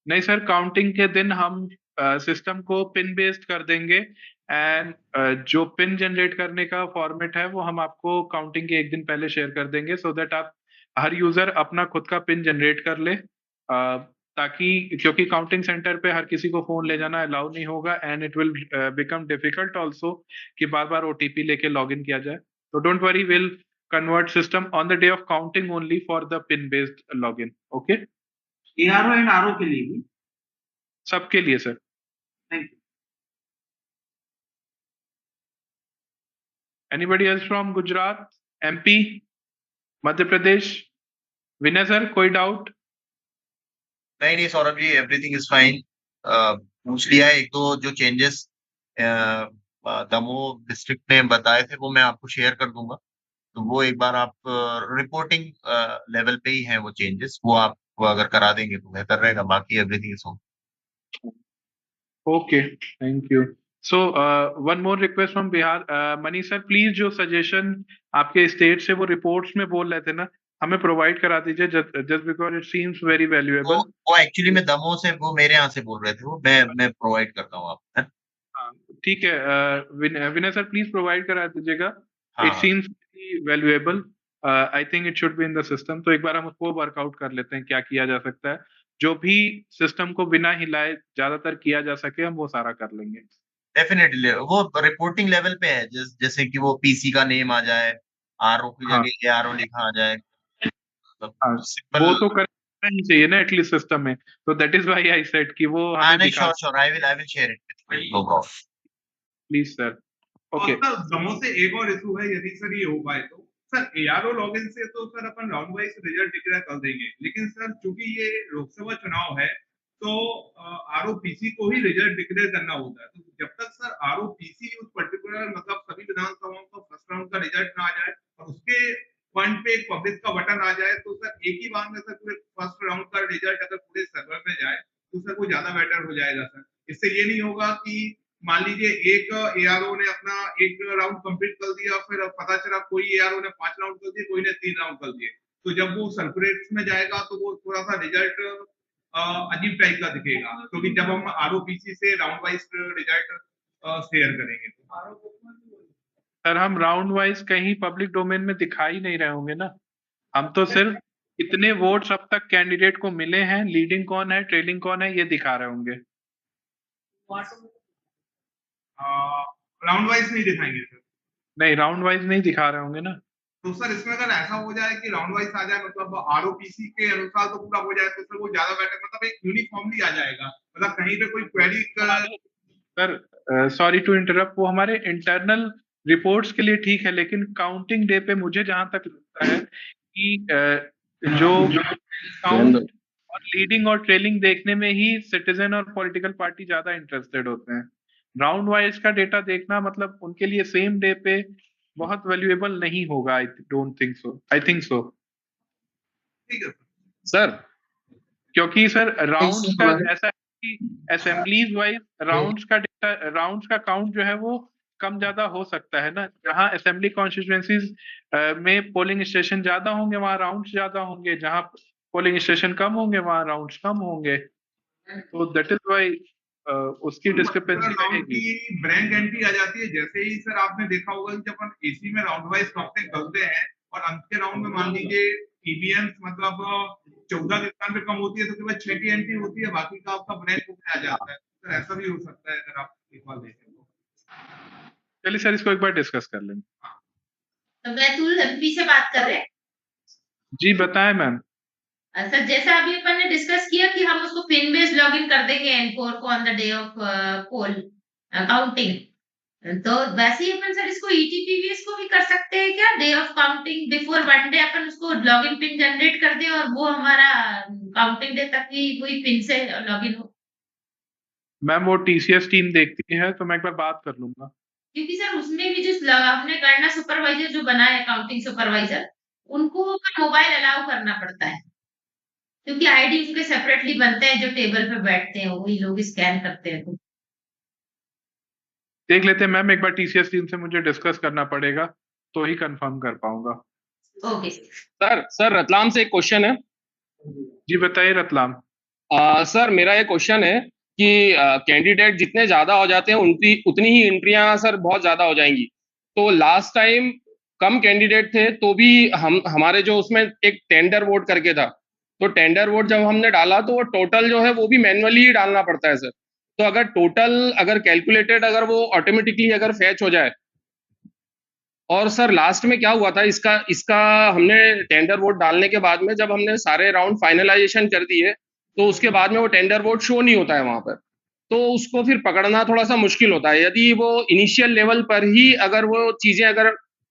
नहीं सर, काउंटिंग के दिन हम सिस्टम को पिन बेस्ड कर देंगे, एंड जो पिन जनरेट करने का फॉर्मेट है वो हम आपको काउंटिंग के एक दिन पहले शेयर कर देंगे, सो दैट आप हर यूजर अपना खुद का पिन जनरेट कर ले, ताकि क्योंकि काउंटिंग सेंटर पे हर किसी को फोन ले जाना अलाउ नहीं होगा, and it will become difficult also कि बार बार OTP लेके लॉग इन किया जाए। तो don't worry, will convert system on the day of counting only for the pin based log in. Okay, ARO and RO के लिए भी? सबके लिए sir. Thank you. Anybody else from Gujarat, MP, Madhya Pradesh? Vinay sir, कोई doubt? नहीं Saurabh ji, everything is fine. पूछ लिया है, एक दो जो चेंजेस दमोह डिस्ट्रिक्ट ने बताए थे वो मैं आपको शेयर कर दूंगा, तो वो एक बार आप रिपोर्टिंग लेवल पे ही हैं वो चेंजेस, वो आप अगर करा देंगे तो बेहतर रहेगा, बाकी everything is okay. Okay, thank you. So one more request from Bihar, money sir please, जो सजेशन आपके स्टेट से वो रिपोर्ट्स में बोल रहे थे ना, हमें प्रोवाइड करा दीजिए, just because it seems very valuable. वो एक्चुअली में दमोह से, वो मेरे यहाँ से बोल रहे थे, वो मैं प्रोवाइड करता हूँ आपको। ठीक है, विनय सर प्लीज प्रोवाइड करा दीजिएगा, it seems valuable, I think it should be in the system. तो एक बार हम उसको वर्कआउट कर लेते हैं क्या किया जा सकता है, जो भी सिस्टम को बिना हिलाए ज्यादातर किया जा सके हम वो सारा कर लेंगे। डेफिनेटली वो रिपोर्टिंग लेवल पे है, जैसे कि वो पीसी का नेम आ जाए, RO की जगह ARO लिखा आ जाए, वो तो करना ही चाहिए ना एटलीस्ट सिस्टम में, तो that is why I said कि वो हमें दिखा। Sure I will share it with you, no problem, please sir. Okay sir, Damoh से एक और इशू है, यदि सर ये हो पाए तो सर ARO लॉगिन से तो सर अपन राउंड वाइज रिजल्ट डिक्लेयर कर देंगे, लेकिन सर चूंकि ये लोकसभा चुनाव है तो ROPC को ही रिजल्ट डिक्लेयर करना होता है, तो जब तक सर ROPC उस पर्टिकुलर मतलब सभी विधानसभाओं का फर्स्ट राउंड का रिजल्ट ना आ जाए और उसके फंड पे एक पब्लिश का बटन आ जाए, तो सर एक ही बार में सर पूरे फर्स्ट राउंड का रिजल्ट अगर पूरे सर्वर में जाए तो सर वो ज्यादा बेटर हो जाएगा सर। इससे ये नहीं होगा कि मान लीजिए एक ARO ने अपना एक राउंड कंप्लीट कर दिया, फिर पता चला कोई ARO ने 5 राउंड कर दिए, कोई ने 3 राउंड कर दिए, तो जब वो सर्कुलेट में जाएगा तो वो थोड़ा सा रिजल्ट अजीब टाइप का दिखेगा, क्योंकि जब हम ROPC से राउंड वाइज रिजल्ट शेयर करेंगे सर हम राउंड वाइज कहीं पब्लिक डोमेन में दिखा ही नहीं रहे होंगे ना, हम तो सिर्फ कितने वोट्स अब तक कैंडिडेट को मिले हैं, लीडिंग कौन है, ट्रेलिंग कौन है, ये दिखा रहे होंगे। राउंड वाइज नहीं दिखाएंगे सर? नहीं, राउंड वाइज नहीं दिखा रहे होंगे ना। तो सर इसमें अगर ऐसा हो जाए कि राउंड वाइज आ जाए, मतलब आरओपीसी के अनुसार तो पूरा हो जाए, तो सर वो ज्यादा बेटर, मतलब एक यूनिफॉर्मली आ जाएगा, मतलब कहीं पे कोई query sir sorry to interrupt, वो हमारे इंटरनल रिपोर्ट्स के लिए ठीक है, लेकिन काउंटिंग डे पे मुझे जहां तक लगता है कि जो काउंट और लीडिंग और ट्रेलिंग देखने में ही सिटीजन और पॉलिटिकल पार्टी ज्यादा इंटरेस्टेड होते हैं। राउंड वाइज का डेटा देखना मतलब उनके लिए सेम डे पे बहुत वैल्यूएबल नहीं होगा। I don't think so, I think so sir, क्योंकि सर राउंड्स का ऐसा है कि असेंबलीज वाइज राउंड्स का डेटा, राउंड्स का काउंट जो है वो कम ज्यादा हो सकता है ना। जहां असेंबली कॉन्स्टिट्यूएंसीज में पोलिंग स्टेशन ज्यादा होंगे वहां राउंड्स ज्यादा होंगे, जहां पोलिंग स्टेशन कम होंगे वहां राउंड्स कम होंगे। तो दैट इज व्हाई उसकी डिस्क्रिपेंसी रहेगी। ब्लैंक एंट्री आ जाती है। जैसे ही सर आपने देखा होगा कि जब हम एसी में राउंड वाइज काउंटिंग करते हैं और अंत के राउंड में मान लीजिए ईवीएम मतलब 14 के स्थान पे कम होती है, तो केवल 6 की एंट्री होती है, बाकी का आपका ब्लैंक होकर आ जाता है। सर ऐसा भी हो सकता है अगर आप एक बार देखें तो। चलिए सर, इसको एक बार डिस्कस कर लेंगे। तो बैतूल एमपी से बात कर रहे हैं। जी बताएं मैम। सर जैसा अभी अपन ने डिस्कस किया कि हम उसको पिन बेस्ड लॉगिन कर देंगे एनकोर को on the day of poll counting, तो वैसे ही अपन सर इसको ईटीपीवीएस को भी कर सकते हैं क्या? Day of counting before one day अपन उसको लॉगिन पिन जनरेट कर दें और वो हमारा काउंटिंग डे तक ही वही पिन से लॉगिन हो। मैम वो टीसीएस टीम देखती है, तो मैं एक बार बात कर लूंगा। क्योंकि सर उसमें भी जो आपने गणना सुपरवाइजर जो बना है काउंटिंग सुपरवाइजर, उनको मोबाइल अलाउ करना पड़ता है, क्योंकि आईडी उनके सेपरेटली बनते हैं, जो टेबल पे बैठते हैं वही लोग स्कैन करते हैं। तो देख लेते हैं मैम, एक बार टीसीएस टीम से मुझे डिस्कस करना पड़ेगा तो ही कंफर्म कर पाऊंगा। ओके सर रतलाम से एक क्वेश्चन है। जी बताइए रतलाम। सर मेरा ये क्वेश्चन है कि कैंडिडेट जितने ज्यादा हो जाते हैं उतनी ही एंट्रियां सर बहुत ज्यादा हो जाएंगी। तो लास्ट टाइम कम कैंडिडेट थे तो भी हमारे जो उसमें एक टेंडर वोट करके था, तो टेंडर वोट जब हमने डाला तो वो टोटल जो है वो भी मैनुअली ही डालना पड़ता है सर। तो अगर टोटल अगर कैलकुलेटेड अगर वो ऑटोमेटिकली अगर फैच हो जाए, और सर लास्ट में क्या हुआ था इसका हमने टेंडर वोट डालने के बाद में जब हमने सारे राउंड फाइनलाइजेशन कर दिए तो उसके बाद में वो टेंडर वोट शो नहीं होता है वहां पर, तो उसको फिर पकड़ना थोड़ा सा मुश्किल होता है। यदि वो इनिशियल लेवल पर ही अगर वो चीजें अगर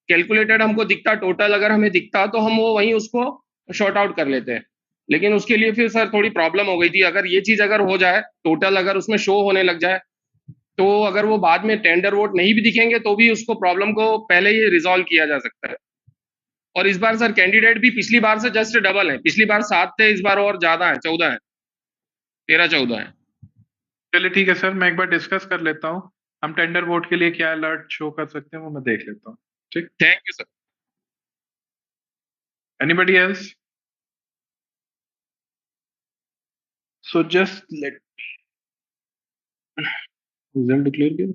कैलकुलेटेड हमको दिखता, टोटल अगर हमें दिखता, तो हम वो वहीं उसको शॉर्ट आउट कर लेते हैं। लेकिन उसके लिए फिर सर थोड़ी प्रॉब्लम हो गई थी। अगर ये चीज अगर हो जाए, टोटल अगर उसमें शो होने लग जाए, तो अगर वो बाद में टेंडर वोट नहीं भी दिखेंगे तो भी उसको प्रॉब्लम को पहले ही रिजॉल्व किया जा सकता है। और इस बार सर कैंडिडेट भी पिछली बार से जस्ट डबल है। पिछली बार 7 थे, इस बार और ज्यादा है, 14 है, 13-14 है। चलिए ठीक है सर, मैं एक बार डिस्कस कर लेता हूँ। हम टेंडर वोट के लिए क्या अलर्ट शो कर सकते हैं वो मैं देख लेता हूँ। ठीक, thank you sir. Anybody else? So just let result declare किया।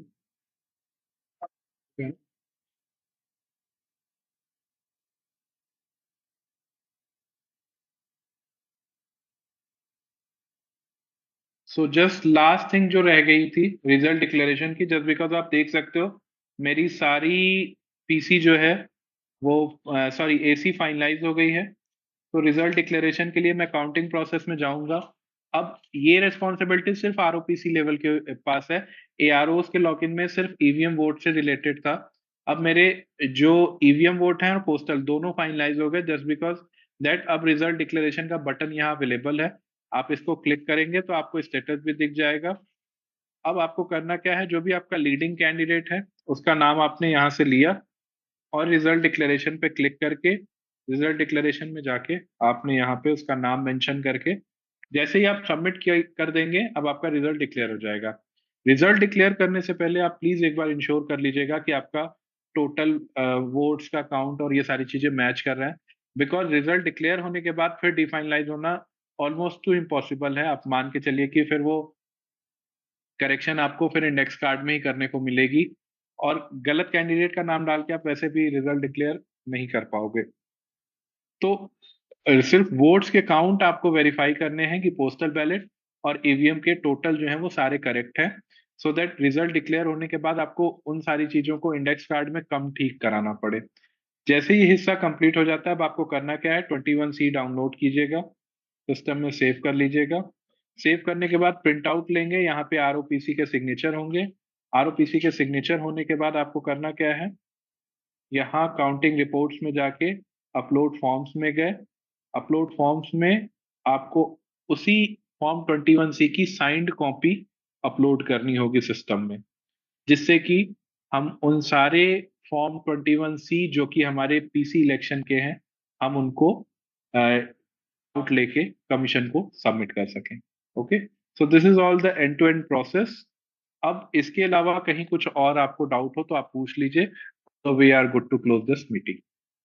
सो जस्ट लास्ट थिंग जो रह गई थी रिजल्ट डिक्लेरेशन की, जस्ट बिकॉज आप देख सकते हो मेरी सारी पीसी जो है वो सॉरी एसी फाइनलाइज हो गई है। तो रिजल्ट डिक्लेरेशन के लिए मैं काउंटिंग प्रोसेस में जाऊंगा। अब ये रिस्पॉन्सिबिलिटी सिर्फ आरओपीसी लेवल के पास है। एआरओस के लॉगिन में सिर्फ ईवीएम वोट से रिलेटेड था। अब मेरे जो ईवीएम वोट हैं और पोस्टल दोनों फाइनलाइज हो गए, जस्ट बिकॉज दैट अब रिजल्ट डिक्लेरेशन का बटन यहाँ अवेलेबल है। आप इसको क्लिक करेंगे तो आपको स्टेटस भी दिख जाएगा। अब आपको करना क्या है, जो भी आपका लीडिंग कैंडिडेट है उसका नाम आपने यहाँ से लिया और रिजल्ट डिक्लेरेशन पे क्लिक करके रिजल्ट डिक्लेरेशन में जाके आपने यहाँ पे उसका नाम मेंशन करके जैसे ही आप सबमिट कर देंगे, अब आपका रिजल्ट डिक्लेयर हो जाएगा। रिजल्ट डिक्लेयर करने से पहले आप प्लीज एक बार इंश्योर कर लीजिएगा कि आपका टोटल वोट्स का काउंट और ये सारी चीजें मैच कर रहे हैं, बिकॉज रिजल्ट डिक्लेयर होने के बाद फिर डिफाइनलाइज होना ऑलमोस्ट टू इम्पॉसिबल है। आप मान के चलिए कि फिर वो करेक्शन आपको फिर इंडेक्स कार्ड में ही करने को मिलेगी और गलत कैंडिडेट का नाम डाल के आप वैसे भी रिजल्ट डिक्लेयर नहीं कर पाओगे। तो सिर्फ वोट्स के काउंट आपको वेरीफाई करने हैं कि पोस्टल बैलेट और ईवीएम के टोटल जो है वो सारे करेक्ट हैं, सो दैट रिजल्ट डिक्लेयर होने के बाद आपको उन सारी चीजों को इंडेक्स कार्ड में कम ठीक कराना पड़े। जैसे ही हिस्सा कंप्लीट हो जाता है, अब आपको करना क्या है, 21C डाउनलोड कीजिएगा, सिस्टम में सेव कर लीजिएगा। सेव करने के बाद प्रिंट आउट लेंगे, यहाँ पे आरओपीसी के सिग्नेचर होंगे। आरओपीसी के सिग्नेचर होने के बाद आपको करना क्या है, यहाँ काउंटिंग रिपोर्ट्स में जाके अपलोड फॉर्म्स में गए, अपलोड फॉर्म्स में आपको उसी फॉर्म 21C की साइंड कॉपी अपलोड करनी होगी सिस्टम में, जिससे कि हम उन सारे फॉर्म 21C जो कि हमारे पीसी इलेक्शन के हैं, हम उनको आउट लेके कमीशन को सबमिट कर सकें। Okay, so this is all the end to end process. अब इसके अलावा कहीं कुछ और आपको डाउट हो तो आप पूछ लीजिए, तो we are good to close this meeting.